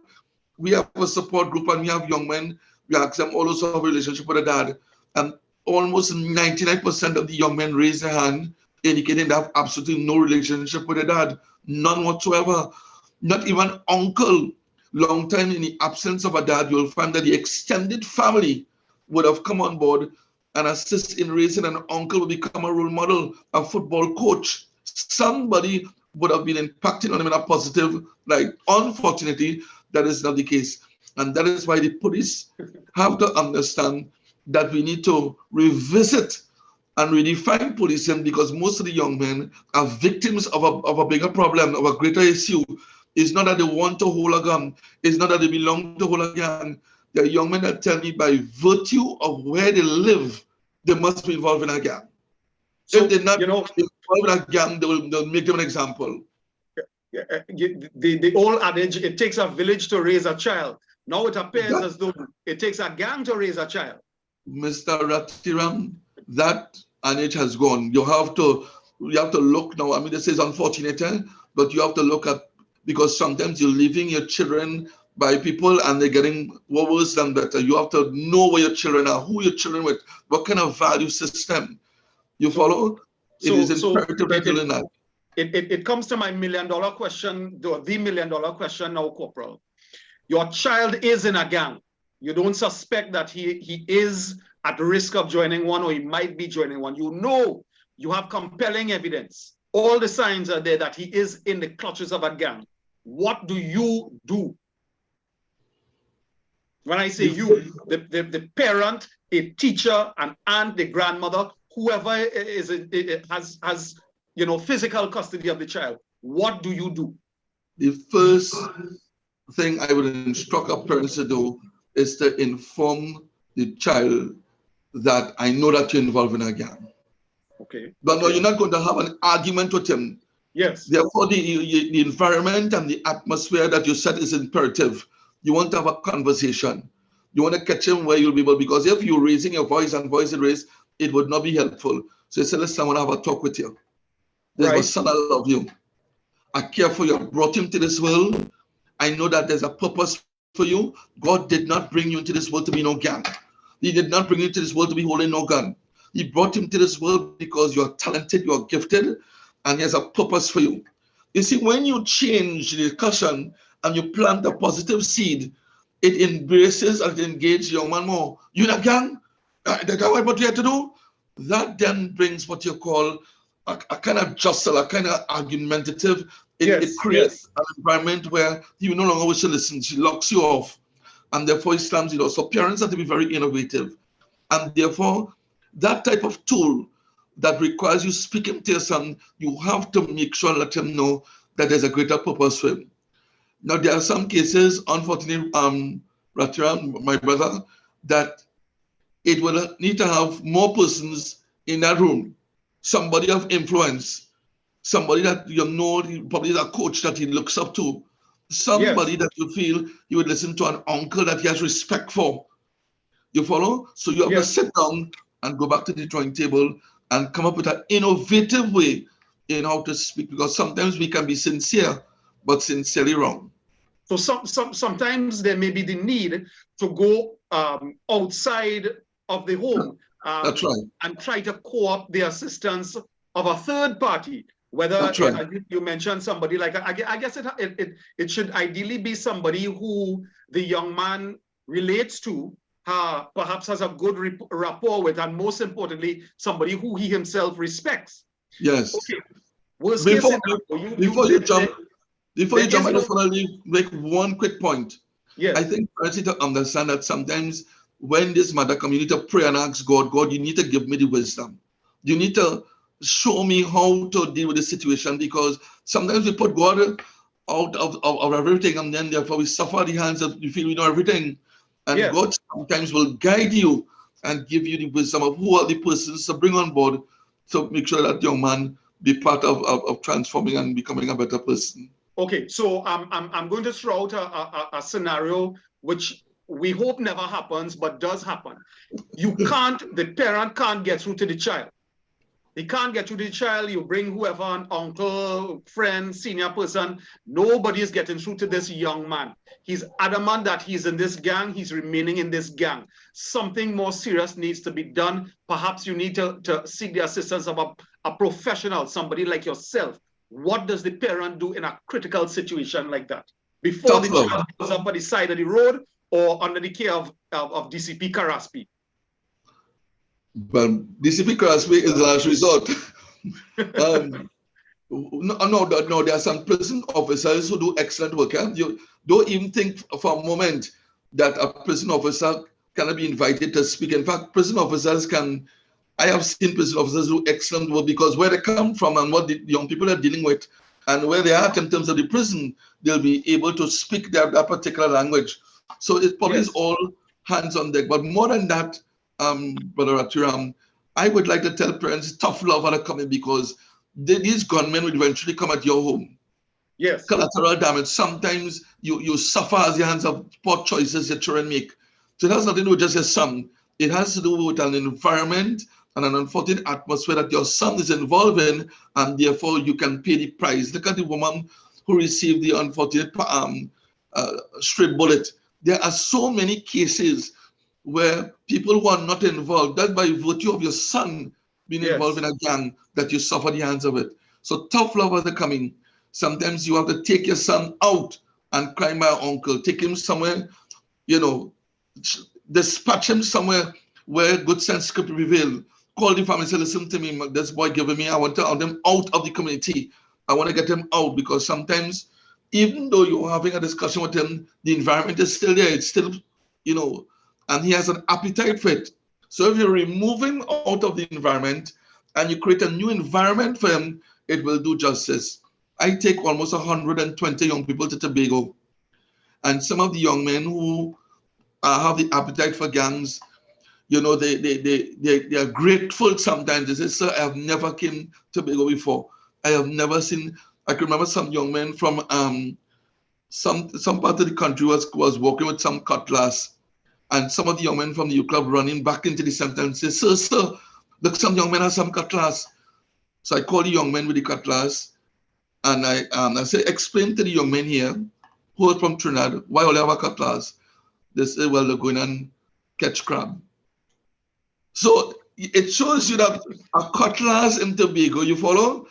We have a support group and we have young men. We ask them all also have a relationship with a dad. And almost 99% of the young men raise their hand, indicating they have absolutely no relationship with their dad. None whatsoever. Not even uncle. Long time in the absence of a dad, you'll find that the extended family would have come on board and assist in raising an uncle, will become a role model, a football coach. Somebody would have been impacting on him in a positive light. Unfortunately, that is not the case. And that is why the police have to understand that we need to revisit and redefine policing, because most of the young men are victims of a bigger problem, of a greater issue. It's not that they want to hold a gun. It's not that they belong to hold a gang. There are young men that tell me by virtue of where they live, they must be involved in a gang. So, if they're not involved in a gang, they'll make them an example. The old adage, it takes a village to raise a child. Now it appears as though it takes a gang to raise a child. Mr. Ratiram, that adage has gone. You have to look now. I mean, this is unfortunate, but you have to look at, because sometimes you're leaving your children by people and they're getting worse than better. You have to know where your children are, who your children with, what kind of value system. You follow? It is imperative that you learn that. It comes to my $1 million question, the $1 million question now, Corporal. Your child is in a gang. You don't suspect that he is at risk of joining one, or he might be joining one. You know, you have compelling evidence. All the signs are there that he is in the clutches of a gang. What do you do? When I say you, the parent, a teacher, an aunt, the grandmother, whoever has physical custody of the child, what do you do? The first thing I would instruct a parent to do is to inform the child that I know that you're involved in a gang. Okay. But no, you're not going to have an argument with him. Yes. Therefore, the environment and the atmosphere that you set is imperative. You want to have a conversation. You want to catch him where you'll be able, because if you're raising your voice and voice is raised, it would not be helpful. So you say, listen, I want to have a talk with you. This is my son, I love you. I care for you. I brought him to this world. I know that there's a purpose for you. God did not bring you into this world to be no gang. He did not bring you into this world to be holding no gun. He brought you into this world because you are talented, you are gifted, and he has a purpose for you. You see, when you change the discussion and you plant a positive seed, it embraces and engages young man more. You in a gang? That's what you have to do? That then brings what you call a kind of jostle, a kind of argumentative. It creates an environment where you no longer wish to listen. She locks you off, and therefore it slams you down. So parents have to be very innovative, and therefore that type of tool that requires you speaking to your son, you have to make sure and let him know that there's a greater purpose for him. Now there are some cases, unfortunately, Ratiram, my brother, that it will need to have more persons in that room, somebody of influence, somebody that you know probably is a coach that he looks up to, somebody that you feel you would listen to, an uncle that he has respect for. You follow? So you have to sit down and go back to the drawing table and come up with an innovative way in how to speak, because sometimes we can be sincere, but sincerely wrong. So sometimes there may be the need to go outside of the home That's right. and try to co-opt the assistance of a third party. Whether right. You mentioned somebody like, I guess it should ideally be somebody who the young man relates to, perhaps has a good rapport with, and most importantly, somebody who he himself respects. Yes. Okay. Before you jump, I just want to make one quick point. Yes. I think parents need to understand that sometimes when this matter comes, you need to pray and ask God, God, you need to give me the wisdom. You need to show me how to deal with the situation, because sometimes we put God out of everything, and then therefore we suffer the hands of, you feel we know everything. And God sometimes will guide you and give you the wisdom of who are the persons to bring on board to make sure that young man be part of transforming and becoming a better person. Okay, so I'm going to throw out a scenario which we hope never happens, but does happen. The parent can't get through to the child. He can't get through to the child. You bring whoever, an uncle, friend, senior person, nobody is getting through to this young man. He's adamant that he's in this gang, he's remaining in this gang. Something more serious needs to be done. Perhaps you need to seek the assistance of a professional, somebody like yourself. What does the parent do in a critical situation like that? Before the child goes up on the side of the road or under the care of DCP Karaspi? But DCP Karaspi is the last resort. No, there are some prison officers who do excellent work. You don't even think for a moment that a prison officer cannot be invited to speak. In fact, prison officers I have seen prison officers do excellent work, because where they come from and what the young people are dealing with and where they are in terms of the prison, they'll be able to speak that particular language. So it probably is all hands on deck. But more than that, Brother Ratiram, I would like to tell parents, tough love are coming, because these gunmen will eventually come at your home. Yes. Collateral damage. Sometimes you suffer at the hands of poor choices your children make. So it has nothing to do with just your son. It has to do with an environment and an unfortunate atmosphere that your son is involved in, and therefore you can pay the price. Look at the woman who received the unfortunate stray bullet. There are so many cases where people who are not involved, that by virtue of your son being involved in a gang, that you suffer the hands of it. So tough love are coming. Sometimes you have to take your son out and cry my uncle, take him somewhere, dispatch him somewhere where good sense could prevail. Call the family and say, listen to me, this boy giving me, I want to have them out of the community. I want to get him out, because sometimes, even though you're having a discussion with him, the environment is still there. It's still, and he has an appetite for it. So if you remove him out of the environment and you create a new environment for him, it will do justice. I take almost 120 young people to Tobago, and some of the young men who have the appetite for gangs, they are grateful sometimes. They say, sir, I have never came to Tobago before. I have never seen. I can remember some young men from some part of the country was working with some cutlass, and some of the young men from the U Club running back into the center and say, sir, look, some young men have some cutlass. So I call the young men with the cutlass, and I say, explain to the young men here who are from Trinidad, why all have a cutlass? They say, well, they're going and catch crab. So it shows you that a cutlass in Tobago, you follow?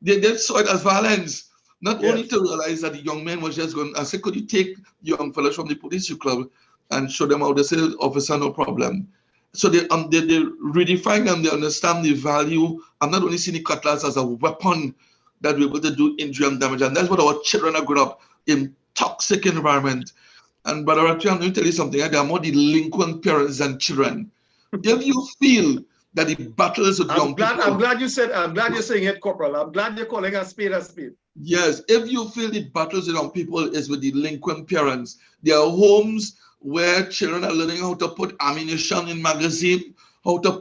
They saw it as violence. Not only to realize that the young man was just going, I said, could you take young fellas from the police club and show them how? They say, officer, no problem. So they redefine them, they understand the value. I'm not only seeing the cutlass as a weapon that we're able to do injury and damage. And that's what our children are growing up in toxic environment. And Brother Ratiram, I'm going to tell you something. There are more delinquent parents than children. If you feel that the battles with young people, I'm glad you're saying it, Corporal. I'm glad you're calling a spade a spade. Yes, if you feel the battles with young people is with delinquent parents, there are homes where children are learning how to put ammunition in magazine, how to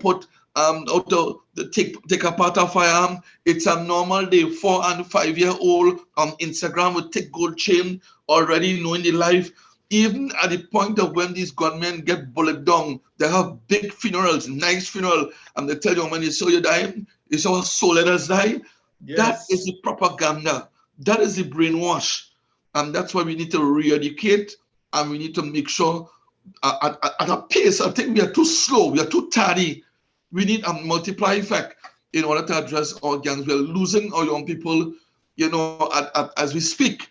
take apart a firearm. It's a normal day. 4 and 5 year old on Instagram with thick gold chain, already knowing the life. Even at the point of when these gunmen get bullet down, they have big funerals, nice funeral, and they tell you when you saw you dying, you saw a soul let us die. Yes. That is the propaganda. That is the brainwash. And that's why we need to re-educate, and we need to make sure at a pace. I think we are too slow, we are too tardy. We need a multiply effect in order to address our gangs. We are losing our young people, as we speak.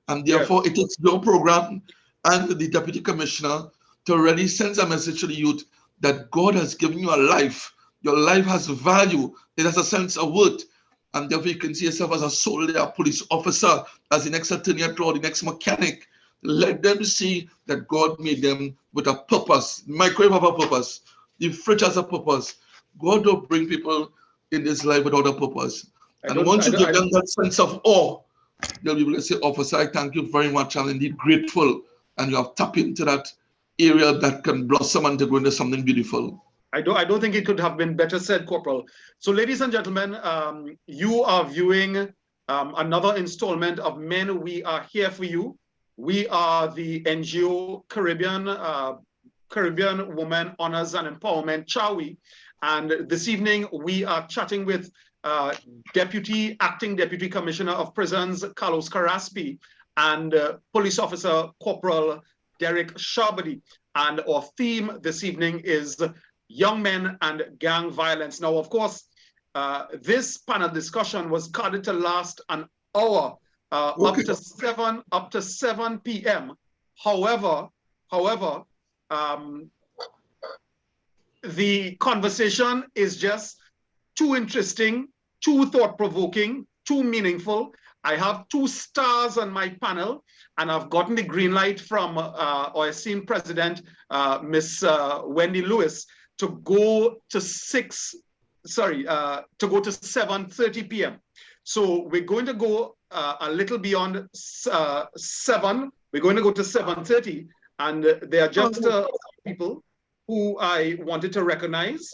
And therefore, it is your program and the Deputy Commissioner to really send a message to the youth that God has given you a life. Your life has value. It has a sense of worth. And therefore, you can see yourself as a soldier, a police officer, as the next attorney at law, the next mechanic. Let them see that God made them with a purpose. Microwave have a purpose. The fridge has a purpose. God will bring people in this life without a purpose. And once you give them that sense of awe, they'll be able to say, officer, I thank you very much. I'm indeed grateful. And you have tapped into that area that can blossom and to go into something beautiful. I don't think it could have been better said, Corporal. So, ladies and gentlemen, you are viewing another installment of Men We Are Here For You. We are the NGO Caribbean Women Honors and Empowerment, CWHE. And this evening, we are chatting with Acting Deputy Commissioner of Prisons, Carlos Carraspi, and Police Officer Corporal Derek Shabadi. And our theme this evening is young men and gang violence. Now, of course, this panel discussion was scheduled to last an hour, up to 7 p.m. However, the conversation is just too interesting, too thought-provoking, too meaningful. I have 2 stars on my panel, and I've gotten the green light from our esteemed president, Miss Wendy Lewis, to go to 7:30 p.m. So we're going to go a little beyond 7. We're going to go to 7:30, and there are just people who I wanted to recognize.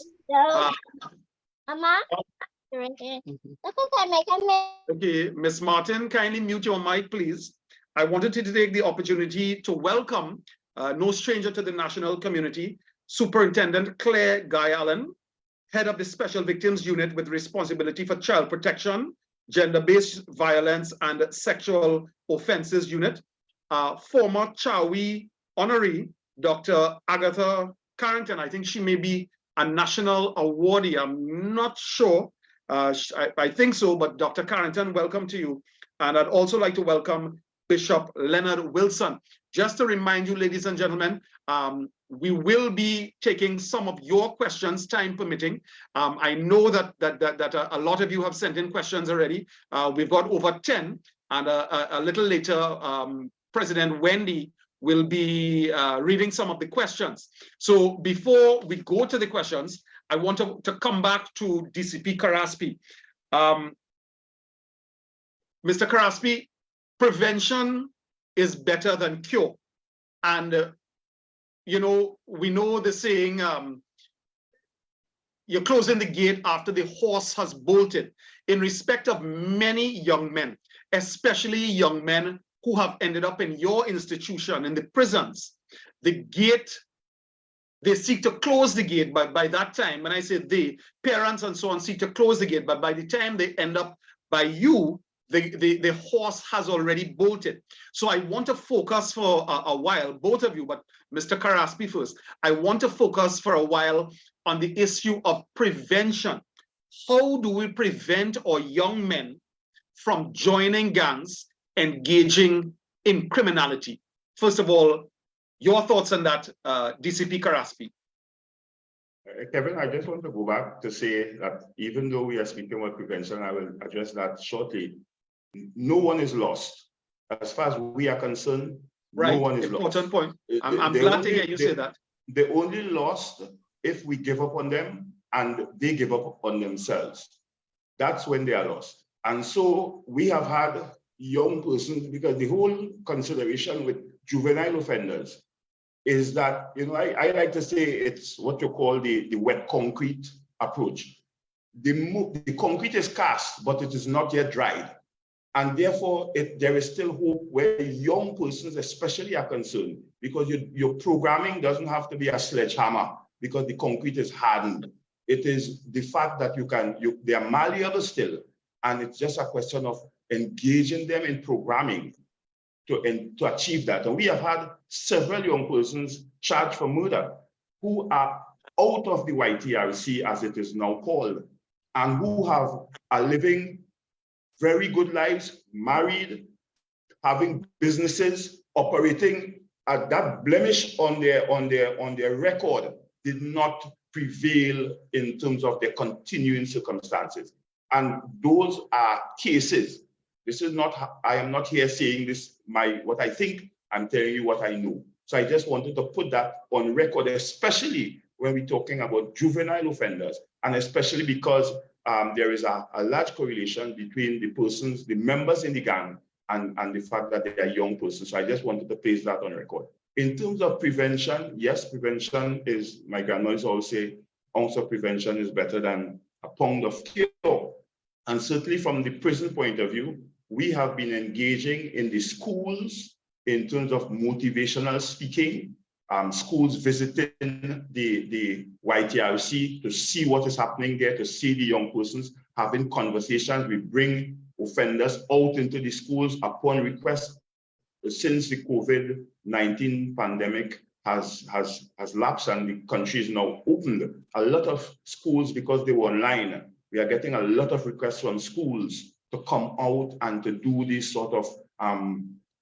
Okay, Miss Martin, kindly mute your mic, please. I wanted to take the opportunity to welcome, no stranger to the national community, Superintendent Claire Guy Allen, head of the Special Victims Unit with responsibility for child protection, gender-based violence, and sexual offenses unit. Former CWHE honoree, Dr. Agatha Carrington. I think she may be a national awardee. I'm not sure. I think so, but Dr. Carrington, welcome to you. And I'd also like to welcome Bishop Leonard Wilson. Just to remind you, ladies and gentlemen, we will be taking some of your questions, time permitting. I know that a lot of you have sent in questions already. We've got over 10, and a little later, President Wendy will be reading some of the questions. So before we go to the questions, I want to come back to DCP Carraspi. Mr. Carraspi, prevention is better than cure. And, we know the saying, you're closing the gate after the horse has bolted. In respect of many young men, especially young men who have ended up in your institution, in the prisons, the gate, they seek to close the gate, but by that time, when I say they, parents and so on seek to close the gate, but by the time they end up by you, the horse has already bolted. So I want to focus for a while, both of you, but Mr. Karaspi first. I want to focus for a while on the issue of prevention. How do we prevent our young men from joining gangs, engaging in criminality? First of all, your thoughts on that, DCP Karaspi. Kevin, I just want to go back to say that even though we are speaking about prevention, I will address that shortly. No one is lost. As far as we are concerned, right. No one is Important lost. point. I'm glad to hear you say that. They only lost if we give up on them and they give up on themselves. That's when they are lost. And so we have had young persons, because the whole consideration with juvenile offenders is that, you know, I like to say it's what you call the wet concrete approach. The concrete is cast, but it is not yet dried. And therefore, there is still hope where young persons especially are concerned, because your programming doesn't have to be a sledgehammer because the concrete is hardened. It is the fact that they are malleable still. And it's just a question of engaging them in programming to achieve that. And we have had several young persons charged for murder who are out of the YTRC, as it is now called, and who are living very good lives, married, having businesses, operating. That blemish on their record did not prevail in terms of their continuing circumstances. And those are cases. This is not, I am not here saying this, what I think, I'm telling you what I know. So I just wanted to put that on record, especially when we're talking about juvenile offenders, and especially because there is a large correlation between the members in the gang and the fact that they are young persons. So I just wanted to place that on record. In terms of prevention, yes, prevention is, my grandmothers always say, ounce of prevention is better than a pound of cure. And certainly from the prison point of view, we have been engaging in the schools in terms of motivational speaking, schools visiting the YTRC to see what is happening there, to see the young persons, having conversations. We bring offenders out into the schools upon request. Since the COVID-19 pandemic has lapsed and the country is now opened, a lot of schools, because they were online, we are getting a lot of requests from schools to come out and to do these sort of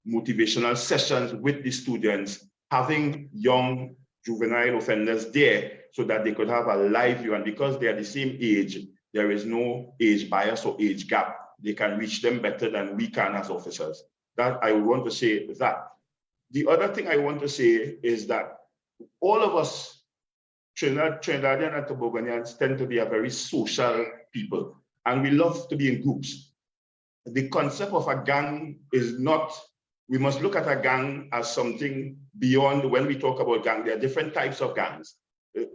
motivational sessions with the students, having young juvenile offenders there so that they could have a live view. And because they are the same age, there is no age bias or age gap. They can reach them better than we can as officers. That I want to say that. The other thing I want to say is that all of us, Trinidadian and Tobagonians, tend to be a very social people, and we love to be in groups. The concept of a gang is not, we must look at a gang as something beyond. When we talk about gang, there are different types of gangs.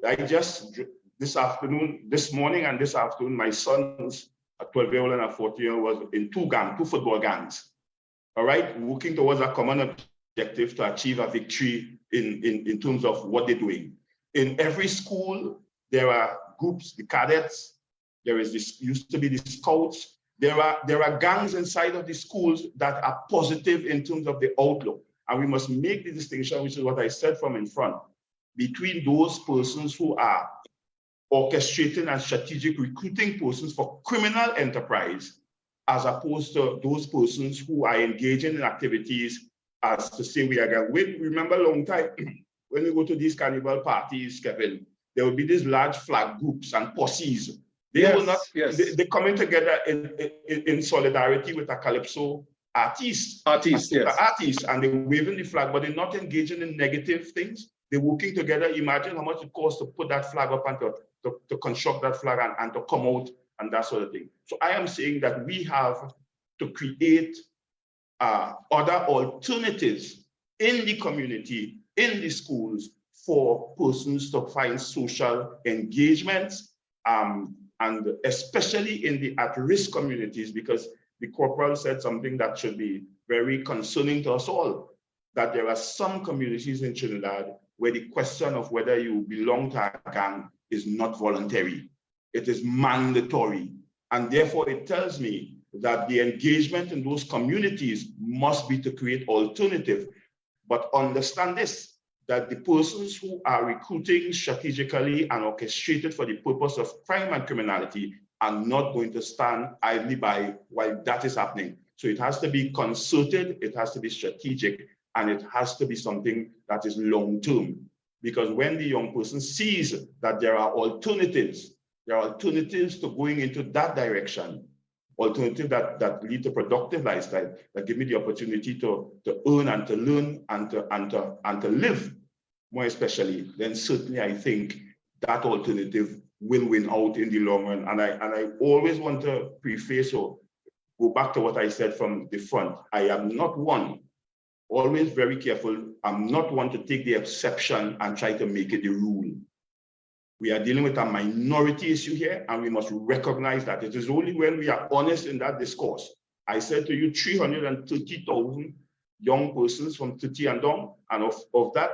I just, this morning and this afternoon, my sons, a 12-year-old and a 14-year-old, was in two football gangs. All right, working towards a common objective to achieve a victory in terms of what they're doing. In every school, there are groups, the cadets, there is this, used to be the scouts. There are gangs inside of the schools that are positive in terms of the outlook. And we must make the distinction, which is what I said from in front, between those persons who are orchestrating and strategic recruiting persons for criminal enterprise, as opposed to those persons who are engaging in activities as to say we are gang. Remember a long time, when we go to these carnival parties, Kevin, there will be these large flag groups and posses. They will not, they're coming together in solidarity with a calypso artist, and they're waving the flag, but they're not engaging in negative things. They're working together. Imagine how much it costs to put that flag up and to construct that flag and to come out and that sort of thing. So I am saying that we have to create other alternatives in the community, in the schools, for persons to find social engagements, and especially in the at-risk communities, because the corporal said something that should be very concerning to us all, that there are some communities in Trinidad where the question of whether you belong to a gang is not voluntary. It is mandatory. And therefore, it tells me that the engagement in those communities must be to create alternative. But understand this, that the persons who are recruiting strategically and orchestrated for the purpose of crime and criminality are not going to stand idly by while that is happening. So it has to be concerted, it has to be strategic, and it has to be something that is long-term. Because when the young person sees that there are alternatives to going into that direction, alternative that lead to productive lifestyle, that give me the opportunity to earn and to learn and to live, more especially, then certainly I think that alternative will win out in the long run. And I always want to preface or go back to what I said from the front. I am not one, always very careful, I'm not one to take the exception and try to make it the rule. We are dealing with a minority issue here, and we must recognize that. It is only when we are honest in that discourse. I said to you, 330,000 young persons from 30 and down, and of that,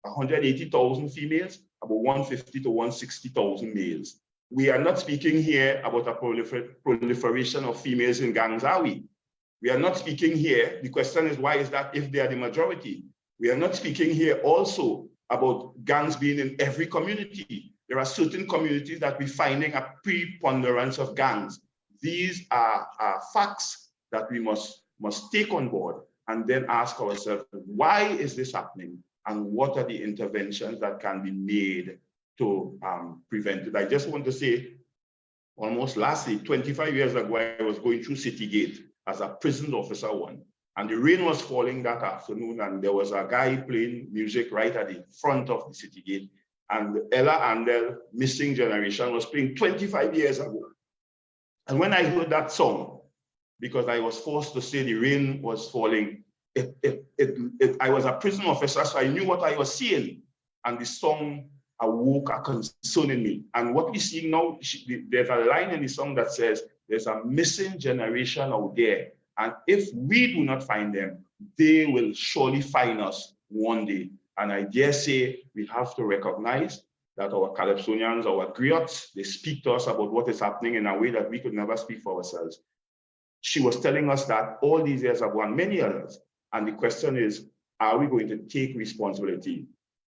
180,000 females, about 150 to 160,000 males. We are not speaking here about a proliferation of females in gangs, are we? We are not speaking here, the question is, why is that if they are the majority? We are not speaking here also about gangs being in every community. There are certain communities that we're finding a preponderance of gangs. These are facts that we must take on board and then ask ourselves, why is this happening? And what are the interventions that can be made to prevent it? I just want to say, almost lastly, 25 years ago, I was going through City Gate as a prison officer one. And the rain was falling that afternoon, and there was a guy playing music right at the front of the City Gate. And Ella Andel, Missing Generation, was playing 25 years ago. And when I heard that song, because I was forced to say the rain was falling, I was a prison officer, so I knew what I was seeing. And the song awoke a concern in me. And what we're seeing now, there's a line in the song that says, there's a missing generation out there. And if we do not find them, they will surely find us one day. And I dare say we have to recognize that our Calypsonians, our griots, they speak to us about what is happening in a way that we could never speak for ourselves. She was telling us that all these years have won many others. And the question is, are we going to take responsibility?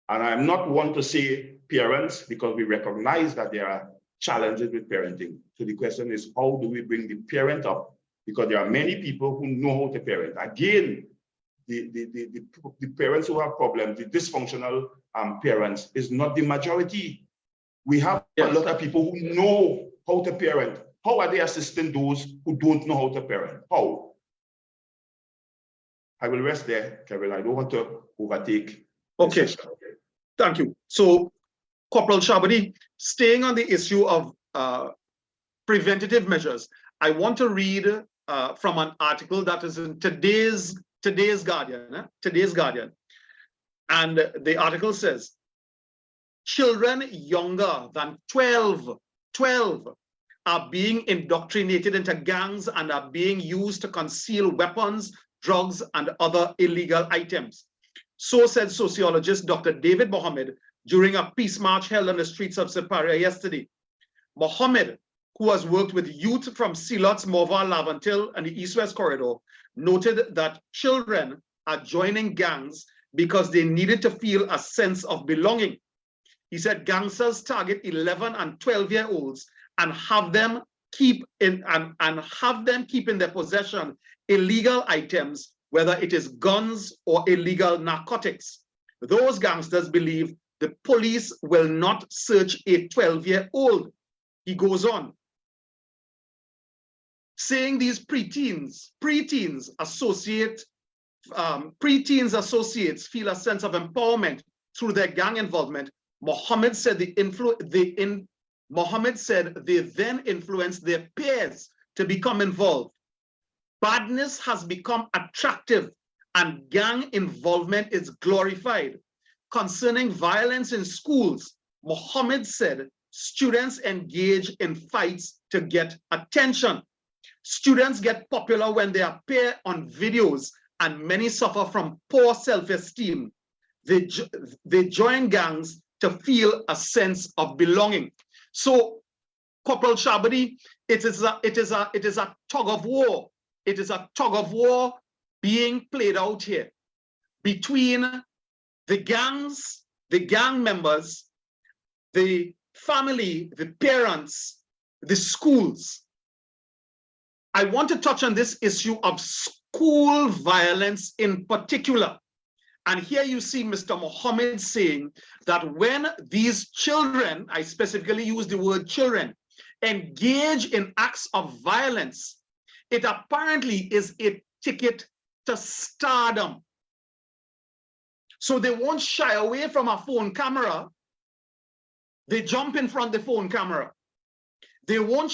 And I'm not one to say parents, because we recognize that there are challenges with parenting. So the question is, how do we bring the parent up? Because there are many people who know how to parent. Again, the parents who have problems, the dysfunctional parents, is not the majority. We have a lot of people who know how to parent. How are they assisting those who don't know how to parent? How? I will rest there, Kevin. I don't want to overtake. Okay, thank you. So, Corporal Shabadi, staying on the issue of preventative measures, I want to read from an article that is in today's Guardian. Today's Guardian. And the article says, children younger than 12 are being indoctrinated into gangs and are being used to conceal weapons, drugs, and other illegal items. So said sociologist Dr. David Mohammed during a peace march held on the streets of Siparia yesterday. Mohammed, who has worked with youth from Silots, Morval, Lavantil, and the East-West Corridor, noted that children are joining gangs because they needed to feel a sense of belonging. He said gangsters target 11 and 12-year-olds and have them keep in their possession illegal items, whether it is guns or illegal narcotics. Those gangsters believe the police will not search a 12-year-old. He goes on, saying these preteens associates feel a sense of empowerment through their gang involvement. Mohammed said they then influenced their peers to become involved. Badness has become attractive and gang involvement is glorified. Concerning violence in schools, Mohammed said students engage in fights to get attention. Students get popular when they appear on videos, and many suffer from poor self-esteem. They join gangs to feel a sense of belonging. So, Corporal Shabadi, It is a tug of war. It is a tug of war being played out here between the gangs, the gang members, the family, the parents, the schools. I want to touch on this issue of school violence in particular. And here you see Mr. Mohammed saying that when these children, I specifically use the word children, engage in acts of violence, it apparently is a ticket to stardom. So they won't shy away from a phone camera. They jump in front of the phone camera. They won't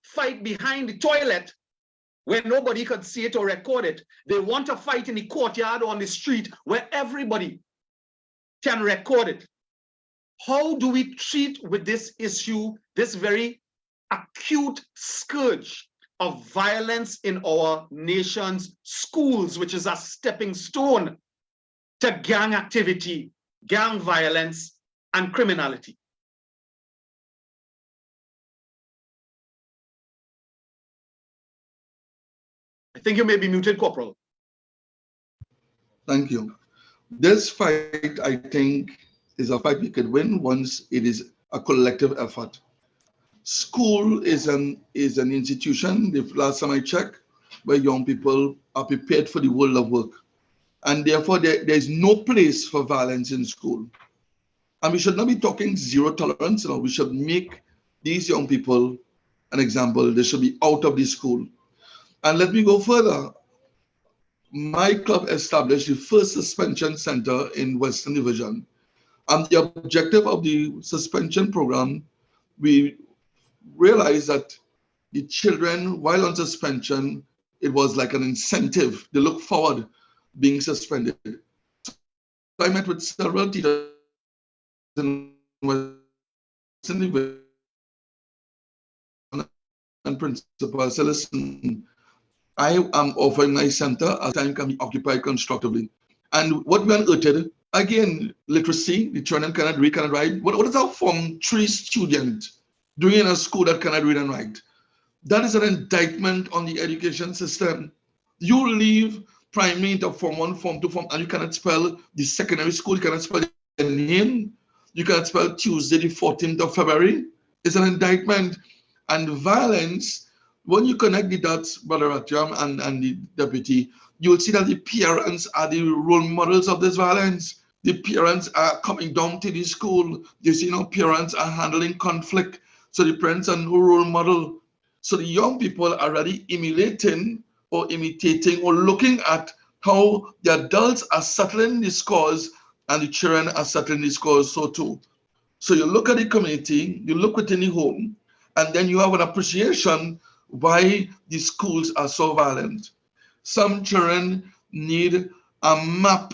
fight behind the toilet where nobody could see it or record it. They want to fight in the courtyard or on the street where everybody can record it. How do we treat with this issue, this very acute scourge of violence in our nation's schools, which is a stepping stone to gang activity, gang violence, and criminality? I think you may be muted, Corporal. Thank you. This fight, I think, is a fight we could win once it is a collective effort. School is an institution, the last time I checked, where young people are prepared for the world of work. And therefore, there is no place for violence in school. And we should not be talking zero tolerance. You know, we should make these young people an example. They should be out of the school. And let me go further. My club established the first suspension center in Western Division. And the objective of the suspension program, we realized that the children, while on suspension, it was like an incentive. They look forward being suspended. So I met with several teachers in Western Division and principals. So listen, I am offering my center as time can be occupied constructively. And what we unearthed, again, literacy, the children cannot read, cannot write. What is our Form 3 student doing in a school that cannot read and write? That is an indictment on the education system. You leave primary into Form 1, Form 2, and you cannot spell the secondary school, you cannot spell the name, you cannot spell Tuesday, the 14th of February. It's an indictment. And violence, when you connect the dots, Brother Ratiram and the deputy, you will see that the parents are the role models of this violence. The parents are coming down to the school. You see, parents are handling conflict. So the parents are no role model. So the young people are already emulating or imitating or looking at how the adults are settling the scores and the children are settling the scores so too. So you look at the community, you look within the home, and then you have an appreciation why the schools are so violent. Some children need a map.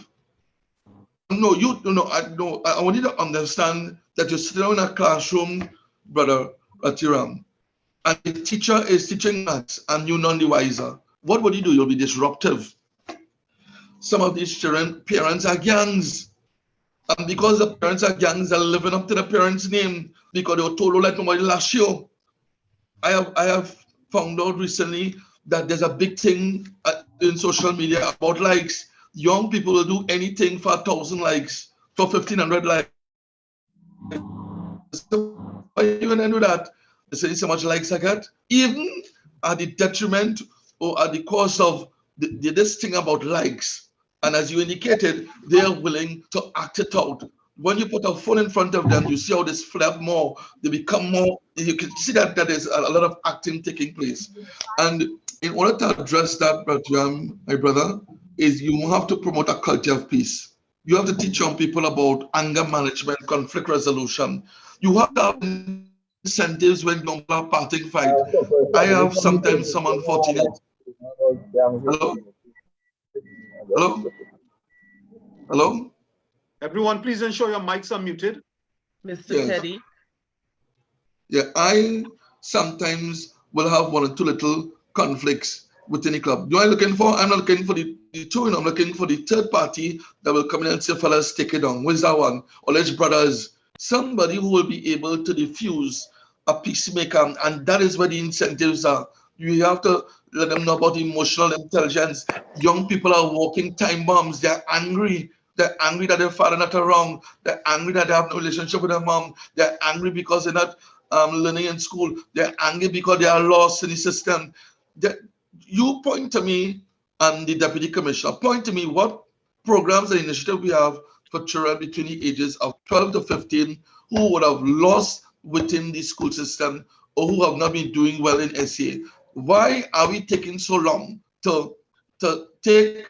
I want you to understand that you're sitting in a classroom, Brother Ratiram, and the teacher is teaching maths and you're none the wiser. What would you do? You'll be disruptive. Some of these children, parents are gangs. And because the parents are gangs, they're living up to the parents' name because they were told, like nobody last year. I have found out recently that there's a big thing in social media about likes. Young people will do anything for 1,000 likes, for 1,500 likes. So why are you going to do that? They say so much likes I get, even at the detriment or at the cost of this thing about likes. And as you indicated, they are willing to act it out. When you put a phone in front of them, you see how they flare up more. They become more. You can see that there's a lot of acting taking place. And in order to address that, my brother, is you have to promote a culture of peace. You have to teach young people about anger management, conflict resolution. You have to have incentives when young people are parting fight. I have sometimes some unfortunate. Hello? Hello? Hello? Everyone, please ensure your mics are muted. Mr. Yes. Teddy. Yeah, I sometimes will have one or two little conflicts within the club. I'm not looking for the two, I'm looking for the third party that will come in and say, fellas, take it down. Where's that one? Or let's brothers. Somebody who will be able to diffuse a peacemaker, and that is where the incentives are. You have to let them know about emotional intelligence. Young people are walking time bombs. They're angry. They're angry that their father not around. They're angry that they have no relationship with their mom. They're angry because they're not learning in school. They're angry because they are lost in the system. That you point to me, and the deputy commissioner point to me what programs and initiative we have for children between the ages of 12 to 15 who would have lost within the school system or who have not been doing well in SA. Why are we taking so long to take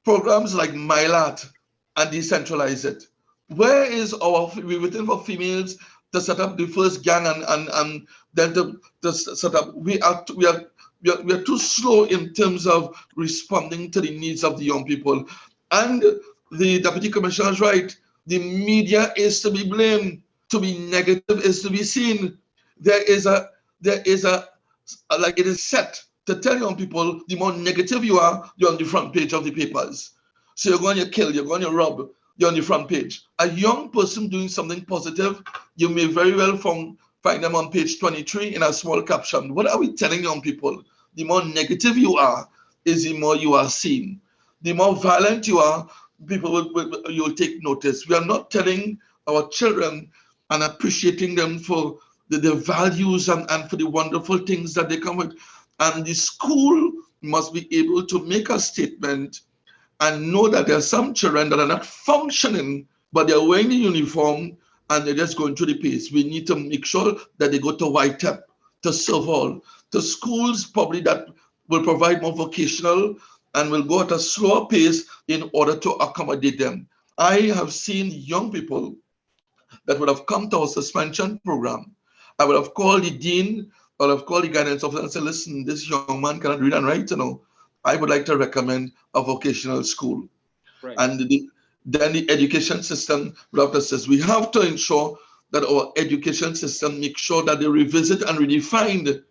programs like MyLat and decentralize it? Where is our, we're waiting for females to set up the first gang and then to set up, we are too slow in terms of responding to the needs of the young people. And the deputy commissioner is right. The media is to be blamed. To be negative is to be seen. There is a like it is set to tell young people the more negative you are, you're on the front page of the papers. So you're going to kill, you're going to rob, you're on the front page. A young person doing something positive, you may very well find them on page 23 in a small caption. What are we telling young people? The more negative you are, is the more you are seen. The more violent you are, people you'll take notice. We are not telling our children and appreciating them for the values and for the wonderful things that they come with. And the school must be able to make a statement and know that there are some children that are not functioning, but they're wearing the uniform and they're just going through the pace. We need to make sure that they go to YTEP, to serve all, to schools probably that will provide more vocational and will go at a slower pace in order to accommodate them. I have seen young people that would have come to our suspension program. I would have called the dean, I would have called the guidance officer and said, listen, this young man cannot read and write, I would like to recommend a vocational school. Right. And then the education system would have to say, we have to ensure that our education system makes sure that they revisit and redefine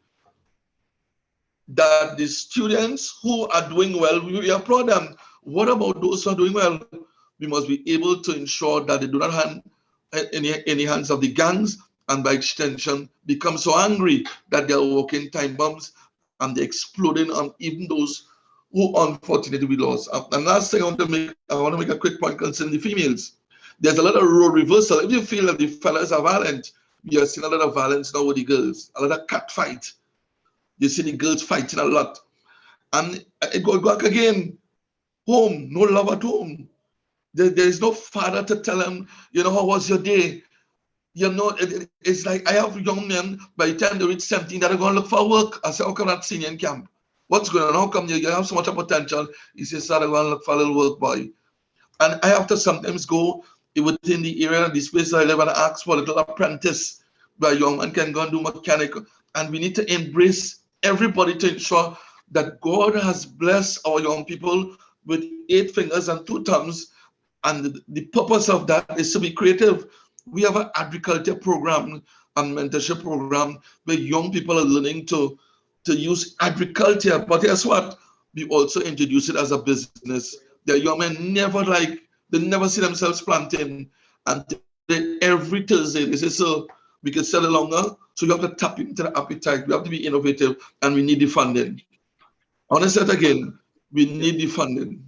that the students who are doing well, we applaud them. What about those who are doing well? We must be able to ensure that they do not have any hands of the gangs, and by extension become so angry that they're walking time bombs and they're exploding on even those who unfortunately we lost. And last thing I want to make a quick point concerning the females. There's a lot of role reversal. If you feel that the fellas are violent, we are seeing a lot of violence now with the girls, a lot of cat fight. You see the girls fighting a lot. And it goes back again. Home, no love at home. There is no father to tell them, how was your day? It's like I have young men, by the time they reach 17, that are going to look for work. I say, how come not seeing you in camp? What's going on? How come you have so much potential? He says, sir, I'm going to look for a little work, boy. And I have to sometimes go within the area of the space I live and ask for a little apprentice where a young man can go and do mechanic. And we need to embrace everybody to ensure that God has blessed our young people with 8 fingers and 2 thumbs. And the purpose of that is to be creative. We have an agriculture program and mentorship program where young people are learning to use agriculture. But guess what? We also introduce it as a business. The young men they never see themselves planting. And every Thursday, they say, so we can sell it longer. So you have to tap into the appetite. We have to be innovative and we need the funding. I want to say it again. We need the funding.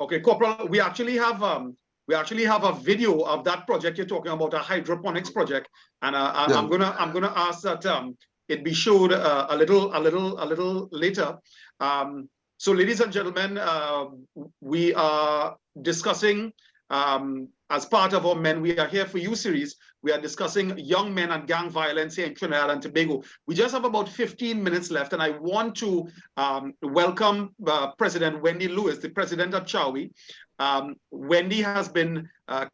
Okay, Corporal, we actually have a video of that project you're talking about, a hydroponics project, and I'm gonna ask that it be showed a little later. So, ladies and gentlemen, we are discussing as part of our Men We Are Here For You series. We are discussing young men and gang violence here in Trinidad and Tobago. We just have about 15 minutes left, and I want to welcome President Wendy Lewis, the president of CWHE. Wendy has been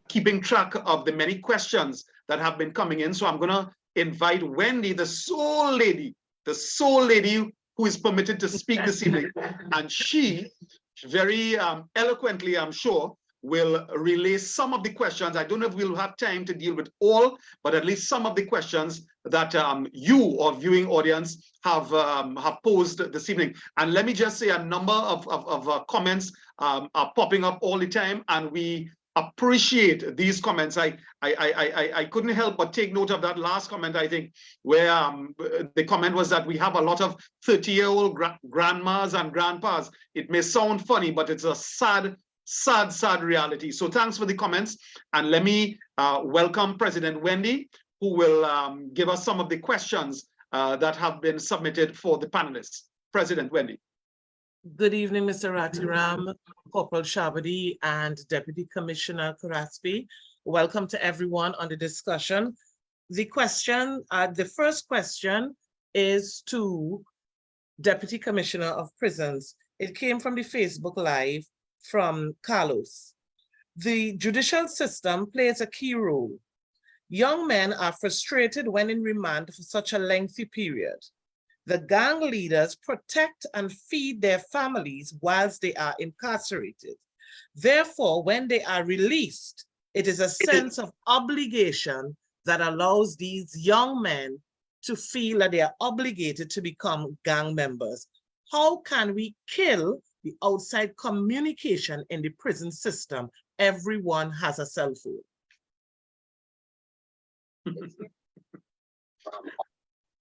keeping track of the many questions that have been coming in. So I'm going to invite Wendy, the sole lady who is permitted to speak this evening. And she very eloquently, I'm sure, will relay some of the questions. I don't know if we'll have time to deal with all, but at least some of the questions that you, our viewing audience, have posed this evening. And let me just say a number of comments are popping up all the time, and we appreciate these comments. I couldn't help but take note of that last comment, I think, where the comment was that we have a lot of 30-year-old grandmas and grandpas. It may sound funny, but it's a sad reality. So thanks for the comments. And let me welcome President Wendy, who will give us some of the questions that have been submitted for the panelists. President Wendy. Good evening, Mr. Ratiram, Corporal Shabadi, and Deputy Commissioner Karaspi. Welcome to everyone on the discussion. The first question is to Deputy Commissioner of Prisons. It came from the Facebook Live from Carlos. The judicial system plays a key role. Young men are frustrated when in remand for such a lengthy period. The gang leaders protect and feed their families whilst they are incarcerated. Therefore, when they are released, it is a sense of obligation that allows these young men to feel that they are obligated to become gang members. How can we kill the outside communication in the prison system? Everyone has a cell phone.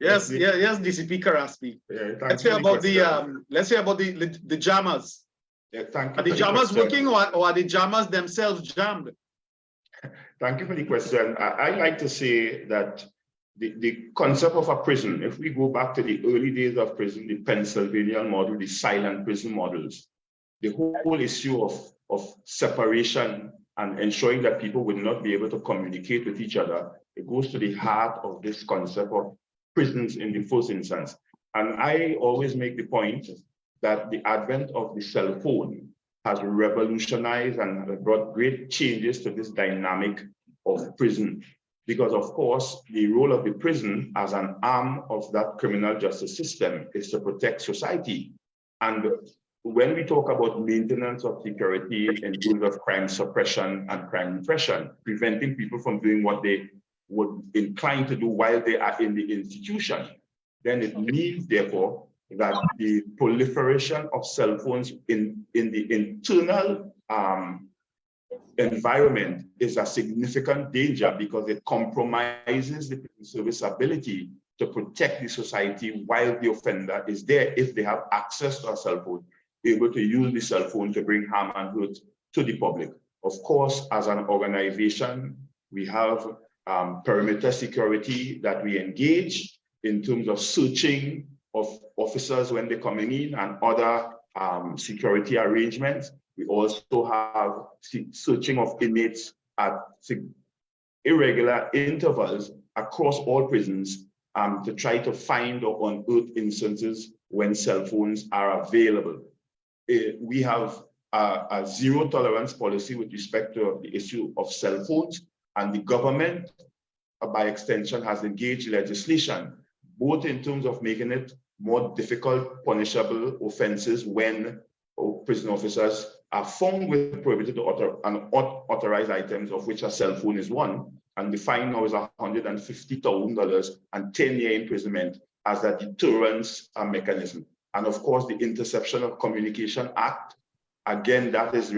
Yes, DCP Karaspi. Let's hear about the jammers. Yeah, thank you. Are the jammers working, or are the jammers themselves jammed? Thank you for the question. I like to say that the concept of a prison, if we go back to the early days of prison, the Pennsylvania model, the silent prison models, the whole issue of separation and ensuring that people would not be able to communicate with each other, it goes to the heart of this concept of prisons in the first instance. And I always make the point that the advent of the cell phone has revolutionized and brought great changes to this dynamic of prison. Because of course, the role of the prison as an arm of that criminal justice system is to protect society. And when we talk about maintenance of security in terms of crime suppression and crime repression, preventing people from doing what they would incline to do while they are in the institution, then it means, therefore, that the proliferation of cell phones in the internal environment is a significant danger, because it compromises the prison service ability to protect the society while the offender is there, if they have access to a cell phone, able to use the cell phone to bring harm and hurt to the public. Of course, as an organization, we have perimeter security that we engage in terms of searching of officers when they're coming in and other security arrangements. We also have searching of inmates at irregular intervals across all prisons to try to find or unearth instances when cell phones are available. We have a zero tolerance policy with respect to the issue of cell phones, and the government, by extension, has engaged legislation, both in terms of making it more difficult, punishable offenses when prison officers are found with prohibited or unauthorized items, of which a cell phone is one, and the fine now is $150,000 and 10-year imprisonment as a deterrence mechanism. And of course, the Interception of Communication Act, again, that is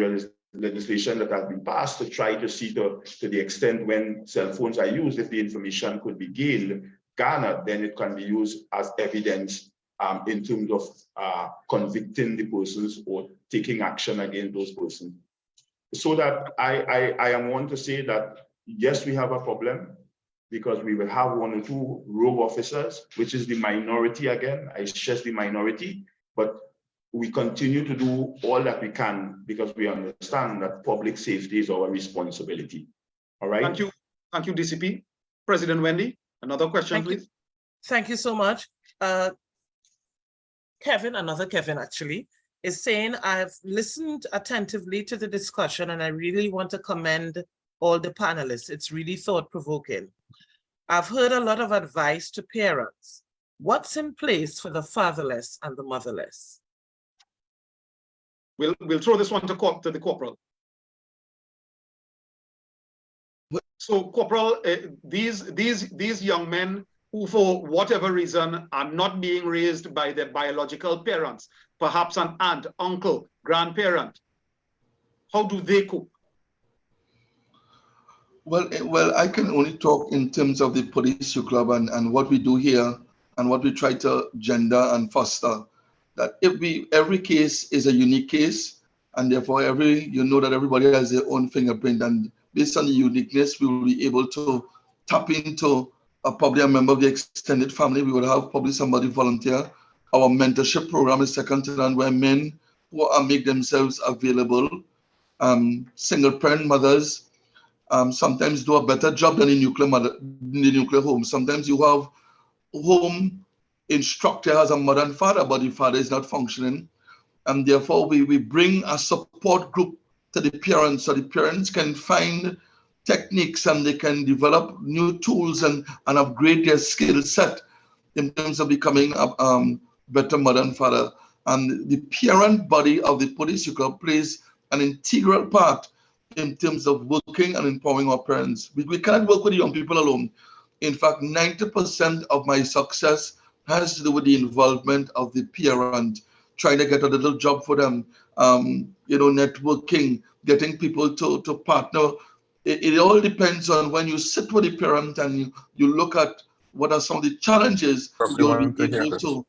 legislation that has been passed to try to see to the extent when cell phones are used, if the information could be garnered, then it can be used as evidence in terms of convicting the persons or taking action against those persons. So that I am one to say that, yes, we have a problem, because we will have one or two rogue officers, which is the minority again. I stress the minority, but we continue to do all that we can, because we understand that public safety is our responsibility. All right. Thank you, DCP. President Wendy, another question, please. Thank you so much. Kevin, another Kevin actually, is saying, I've listened attentively to the discussion and I really want to commend all the panelists. It's really thought-provoking. I've heard a lot of advice to parents. What's in place for the fatherless and the motherless? We'll throw this one to the corporal. So, corporal, these young men who, for whatever reason, are not being raised by their biological parents, perhaps an aunt, uncle, grandparent, how do they cope? Well, I can only talk in terms of the police youth club and what we do here and what we try to gender and foster. That every case is a unique case, and therefore that everybody has their own fingerprint, and based on the uniqueness, we will be able to tap into probably a member of the extended family. We would have probably somebody volunteer. Our mentorship program is second to none, where men who make themselves available, single parent mothers, sometimes do a better job than in the nuclear home. Sometimes you have home instructor has a mother and father, but the father is not functioning. And therefore, we bring a support group to the parents so the parents can find techniques and they can develop new tools and upgrade their skill set in terms of becoming a better mother and father. And the parent body of the police youth club plays an integral part in terms of working and empowering our parents. We cannot work with the young people alone. In fact, 90% of my success has to do with the involvement of the parent, trying to get a little job for them, networking, getting people to partner. It all depends on when you sit with the parent and you look at what are some of the challenges, you'll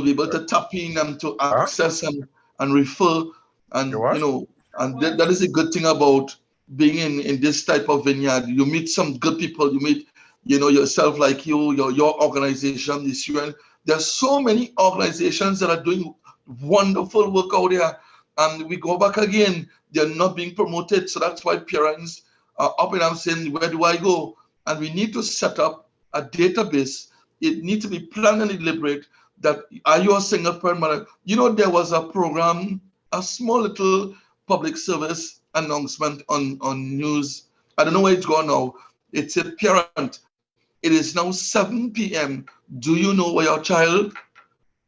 be able to tap in and to access and refer. And that is a good thing about being in this type of vineyard. You meet some good people. You meet yourself, like your organization, this UN. There's so many organizations that are doing wonderful work out there, and we go back again, they're not being promoted. So that's why parents are up and I'm saying, where do I go? And we need to set up a database. It needs to be planned and deliberate. That are you a single parent mother? There was a program, a small little public service announcement on news. I don't know where it's gone now. It's a parent. It is now 7 p.m. Do you know where your child?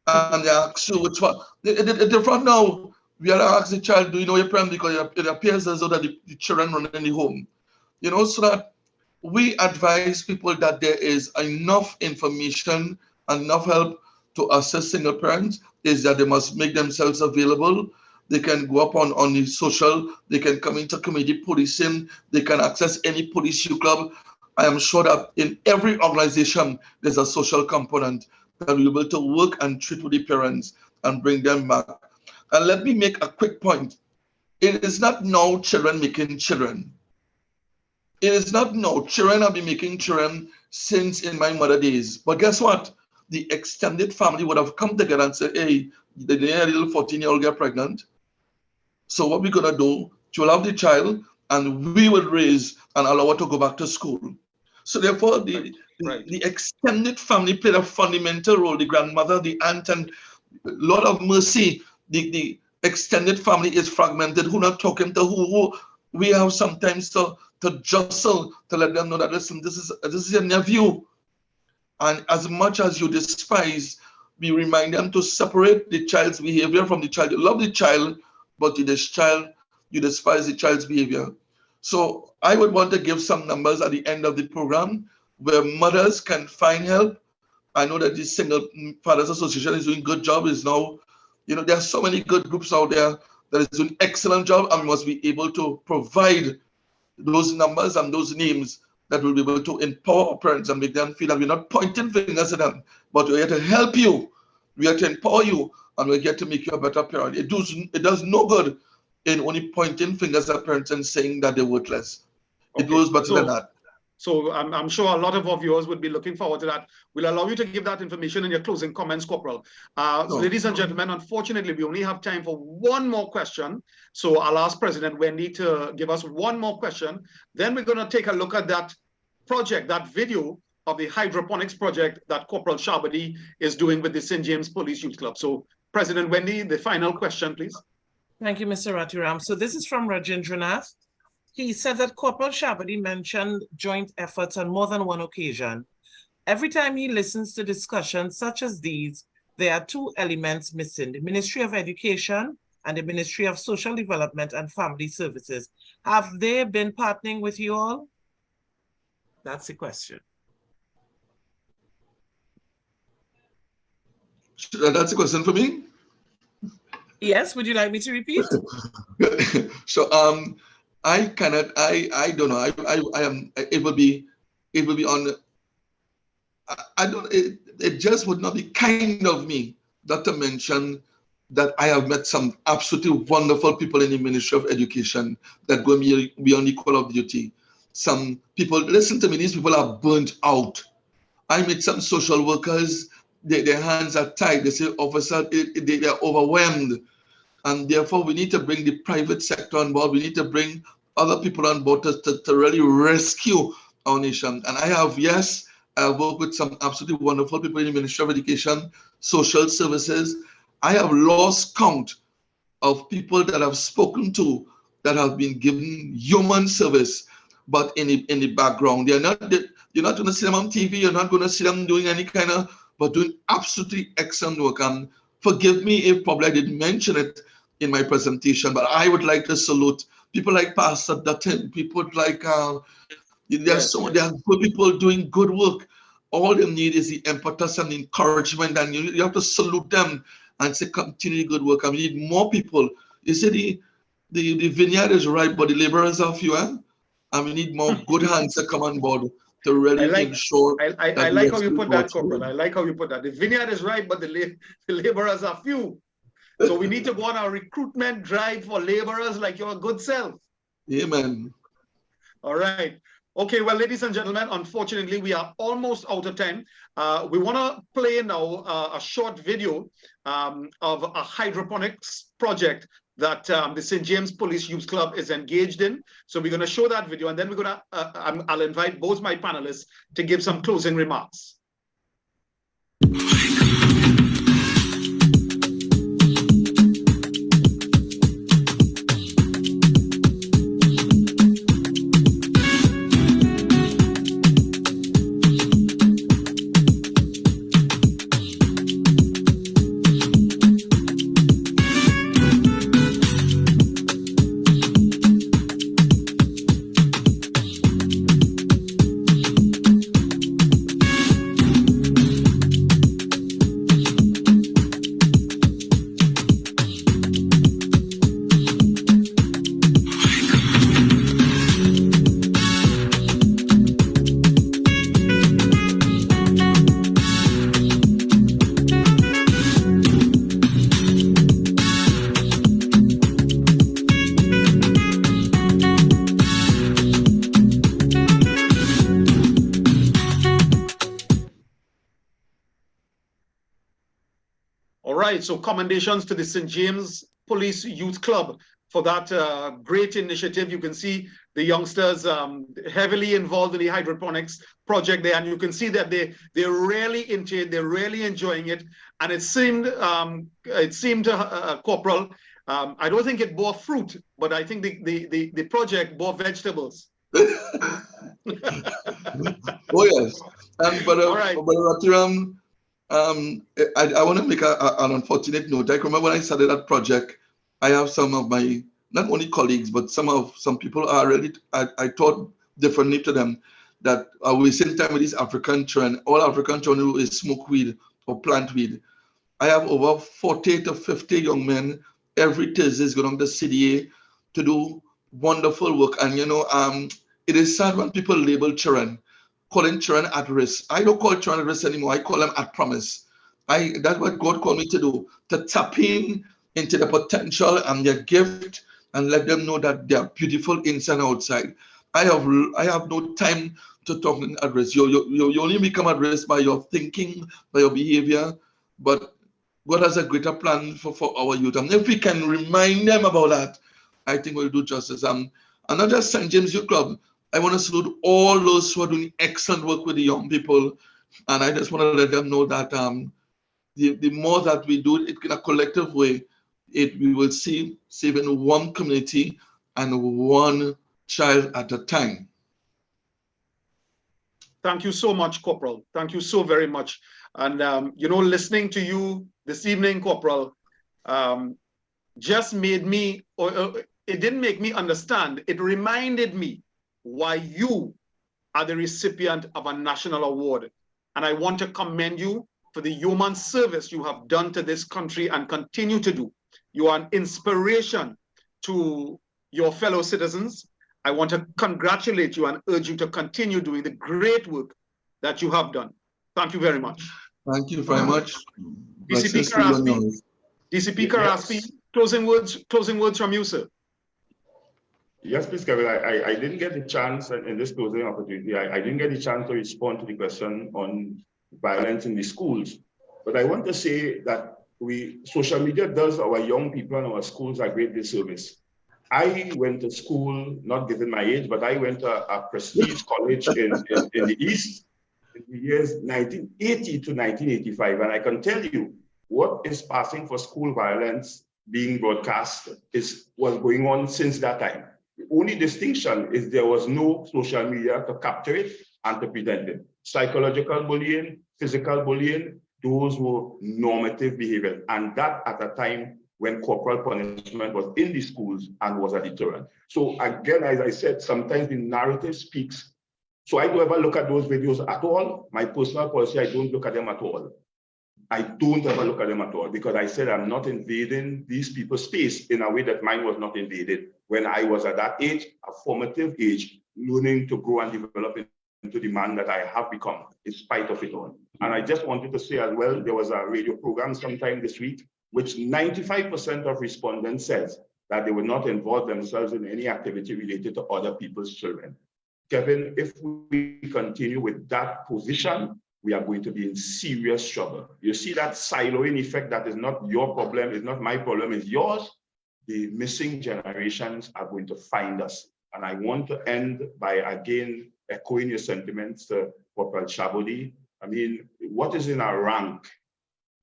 And they ask you which one. At the front now, we are asking the child, do you know your parent? Because it appears as though that the children run in the home. So that we advise people that there is enough information, enough help to assist single parents, is that they must make themselves available. They can go up on the social, they can come into community policing, they can access any police youth club. I am sure that in every organization, there's a social component that will be able to work and treat with the parents and bring them back. And let me make a quick point. It is not now children making children. It is not now. Children have been making children since in my mother days. But guess what? The extended family would have come together and said, hey, the little 14-year-old get pregnant. So what we're going to do, she will have the child and we will raise and allow her to go back to school. So therefore, the extended family played a fundamental role. The grandmother, the aunt, and Lord of mercy, the extended family is fragmented. Who not talking to who we have sometimes to jostle to let them know that, listen, this is your nephew. And as much as you despise, we remind them to separate the child's behavior from the child. You love the child, but you despise the child's behavior. So I would want to give some numbers at the end of the program where mothers can find help. I know that the Single Fathers Association is doing a good job. Is now, there are so many good groups out there that is doing excellent job, and we must be able to provide those numbers and those names that will be able to empower our parents and make them feel that we're not pointing fingers at them, but we're here to help you, we are to empower you, and we're here to make you a better parent. It does no good in only pointing fingers at parents and saying that they're worthless. It goes better than that. So I'm sure a lot of our viewers would be looking forward to that. We'll allow you to give that information in your closing comments, Corporal. Ladies and gentlemen, unfortunately, we only have time for one more question. So I'll ask President Wendy to give us one more question. Then we're going to take a look at that project, that video of the hydroponics project that Corporal Shabadi is doing with the St. James Police Youth Club. So President Wendy, the final question, please. Thank you, Mr. Ratiram. So this is from Rajendranath. He said that Corporal Shabadi mentioned joint efforts on more than one occasion. Every time he listens to discussions such as these, there are two elements missing: the Ministry of Education and the Ministry of Social Development and Family Services. Have they been partnering with you all? That's the question. That's a question for me? Yes, would you like me to repeat? So I cannot, I don't know. I am, it will be on, I don't, it just would not be kind of me not to mention that I have met some absolutely wonderful people in the Ministry of Education that go beyond the call of duty. Some people, listen to me, these people are burnt out. I met some social workers, their hands are tied. They say, officer, they are overwhelmed. And therefore, we need to bring the private sector on board. We need to bring other people on board to really rescue our nation. And I have, yes, I have worked with some absolutely wonderful people in the Ministry of Education, social services. I have lost count of people that I've spoken to that have been given human service, but in the background. You're not going to see them on TV, you're not going to see them doing any kind of, but doing absolutely excellent work. And forgive me if probably I didn't mention it in my presentation, but I would like to salute people like Pastor Dutton, people like, there are good people doing good work. All they need is the impetus and encouragement, and you have to salute them and say, continue good work. And we need more people. You see, the vineyard is ripe, but the laborers are few, and we need more good hands to come on board to really ensure. I like how you put that, Corporal. I like how you put that. The vineyard is ripe, but the laborers are few. So we need to go on our recruitment drive for laborers like your good self. Amen. All right. Okay, well, ladies and gentlemen, unfortunately, we are almost out of time. We want to play now a short video of a hydroponics project that the St. James Police Youth Club is engaged in. So we're going to show that video, and then we're going to, I'll invite both my panelists to give some closing remarks. So commendations to the St. James Police Youth Club for that great initiative. You can see the youngsters heavily involved in the hydroponics project there, and you can see that they're really into it, they're really enjoying it. And it seemed to Corporal, I don't think it bore fruit, but I think the project bore vegetables. Oh yes, but Ratiram, I want to make an unfortunate note. I remember when I started that project, I have some of my, not only colleagues, but some people are really, I thought differently to them, that we same time with this African trend, all African trend who is smoke weed or plant weed. I have over 40 to 50 young men every Thursday going to CDA to do wonderful work. And it is sad when people label children, calling children at risk. I don't call children at risk anymore. I call them at promise. That's what God called me to do, to tap into the potential and their gift and let them know that they are beautiful inside and outside. I have no time to talk at risk. You only become at risk by your thinking, by your behavior, but God has a greater plan for our youth. And if we can remind them about that, I think we'll do justice. And not just St. James Youth Club, I want to salute all those who are doing excellent work with the young people. And I just want to let them know that the more that we do it in a collective way, we will see saving one community and one child at a time. Thank you so much, Corporal. Thank you so very much. And, listening to you this evening, Corporal, just made me, it didn't make me understand. It reminded me why you are the recipient of a national award. And I want to commend you for the human service you have done to this country and continue to do. You are an inspiration to your fellow citizens. I want to congratulate you and urge you to continue doing the great work that you have done. Thank you very much. Thank you very much. DCP Blessings to you and Karaspi, yours. DCP Yes. Karaspi, closing words from you, sir. Yes, please, Kevin. I didn't get the chance in this closing opportunity. I didn't get the chance to respond to the question on violence in the schools. But I want to say that social media does our young people and our schools a great disservice. I went to school, not given my age, but I went to a prestige college in the East in the years 1980 to 1985. And I can tell you what is passing for school violence being broadcast was going on since that time. The only distinction is there was no social media to capture it and to prevent it. Psychological bullying, physical bullying, those were normative behavior. And that at a time when corporal punishment was in the schools and was a deterrent. So again, as I said, sometimes the narrative speaks. So I don't ever look at those videos at all. My personal policy, I don't look at them at all. I don't ever look at them at all because I said I'm not invading these people's space in a way that mine was not invaded when I was at that age, a formative age, learning to grow and develop into the man that I have become in spite of it all. And I just wanted to say as well, there was a radio program sometime this week, which 95% of respondents says that they would not involve themselves in any activity related to other people's children. Kevin, if we continue with that position, we are going to be in serious trouble. You see that siloing effect that is not your problem, is not my problem, is yours. The missing generations are going to find us. And I want to end by again echoing your sentiments to Corporal Shabodi. I mean, what is in our rank,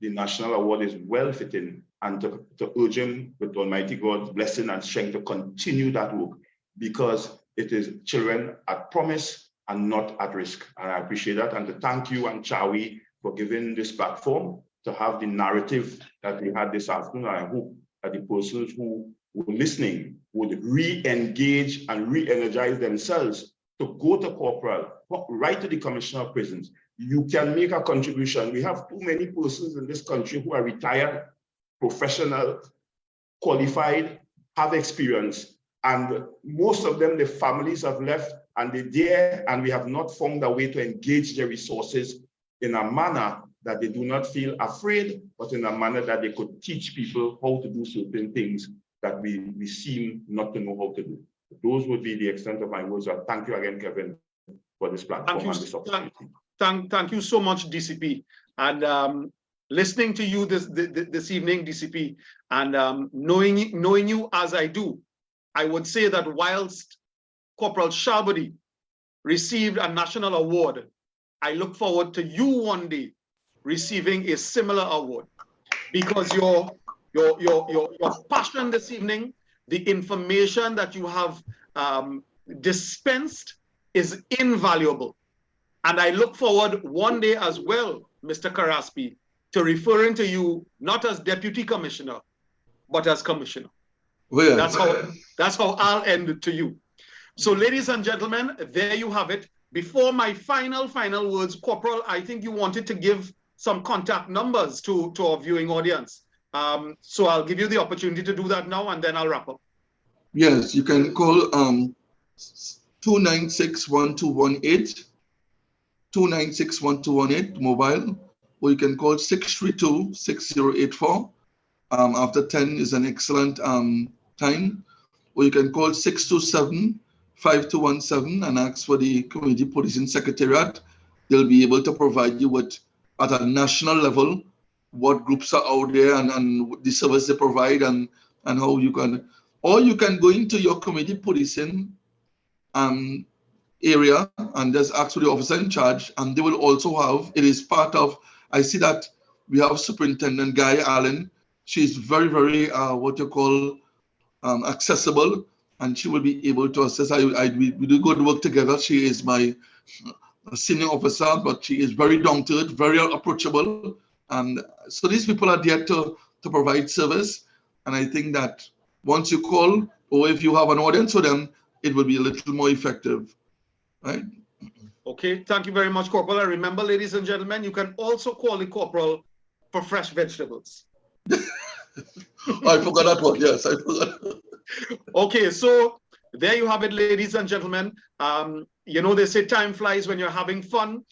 the national award is well fitting, and to urge him with Almighty God's blessing and strength to continue that work because it is children at promise and not at risk. And I appreciate that. And to thank you and CWHE for giving this platform to have the narrative that we had this afternoon. I hope that the persons who were listening would re-engage and re-energize themselves to go to corporal, right to the Commissioner of Prisons. You can make a contribution. We have too many persons in this country who are retired, professional, qualified, have experience, and most of them, the families have left and they're there, and we have not found a way to engage their resources in a manner that they do not feel afraid, but in a manner that they could teach people how to do certain things that we seem not to know how to do. Those would be the extent of my words. Thank you again, Kevin, for this platform and this opportunity. Thank you so much, DCP. And listening to you this evening, DCP, and knowing you as I do, I would say that whilst Corporal Shabodi received a national award, I look forward to you one day receiving a similar award, because your passion this evening, the information that you have dispensed is invaluable. And I look forward one day as well, Mr. Karaspi, to referring to you not as Deputy Commissioner, but as Commissioner. Well, that's how I'll end it to you. So, ladies and gentlemen, there you have it. Before my final words, Corporal, I think you wanted to give some contact numbers to our viewing audience. So I'll give you the opportunity to do that now, and then I'll wrap up. Yes, you can call 296-1218, 296-1218 mobile, or you can call 632-6084. After 10 is an excellent time. Or you can call 627-5217 and ask for the Community Policing Secretariat. They'll be able to provide you with, at a national level, what groups are out there and the service they provide and how you can, or you can go into your community policing area and just ask for the officer in charge, and they will also have, it is part of, I see that we have Superintendent Guy Allen. She's very, very, what you call, accessible, and she will be able to assess. We do good work together. She is my senior officer, but she is very down to it, very approachable. And so these people are there to provide service. And I think that once you call, or if you have an audience with them, it will be a little more effective, right? Okay, thank you very much, Corporal. And remember, ladies and gentlemen, you can also call the Corporal for fresh vegetables. I forgot that one. Yes, I forgot. Okay, so there you have it, ladies and gentlemen. You know, they say time flies when you're having fun.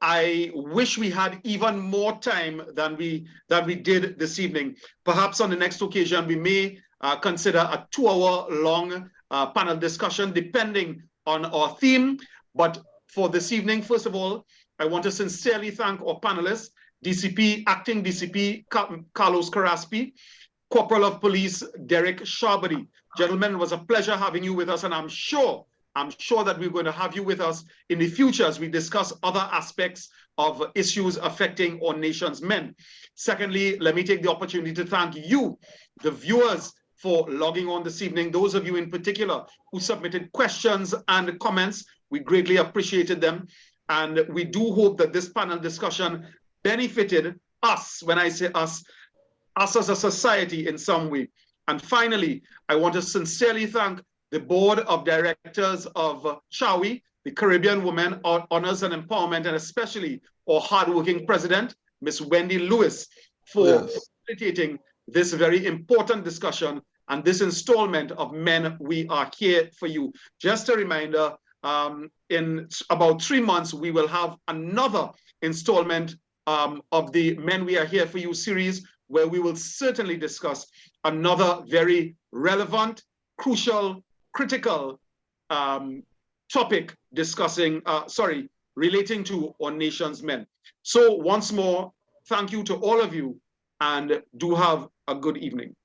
I wish we had even more time than we did this evening. Perhaps on the next occasion, we may consider a 2-hour-long panel discussion, depending on our theme. But for this evening, first of all, I want to sincerely thank our panelists, DCP, Acting DCP Carlos Carraspi, Corporal of Police Derek Shabadi. Gentlemen, it was a pleasure having you with us, and I'm sure that we're going to have you with us in the future as we discuss other aspects of issues affecting our nation's men. Secondly, let me take the opportunity to thank you, the viewers, for logging on this evening. Those of you in particular who submitted questions and comments, we greatly appreciated them. And we do hope that this panel discussion benefited us. When I say us as a society in some way. And finally, I want to sincerely thank the Board of Directors of CWHE, the Caribbean Women Honors and Empowerment, and especially our hardworking president, Ms. Wendy Lewis, for facilitating this very important discussion and this installment of Men We Are Here For You. Just a reminder, in about 3 months, we will have another installment of the Men We Are Here For You series, where we will certainly discuss another very relevant, crucial, critical topic relating to our nation's men. So once more, thank you to all of you, and do have a good evening.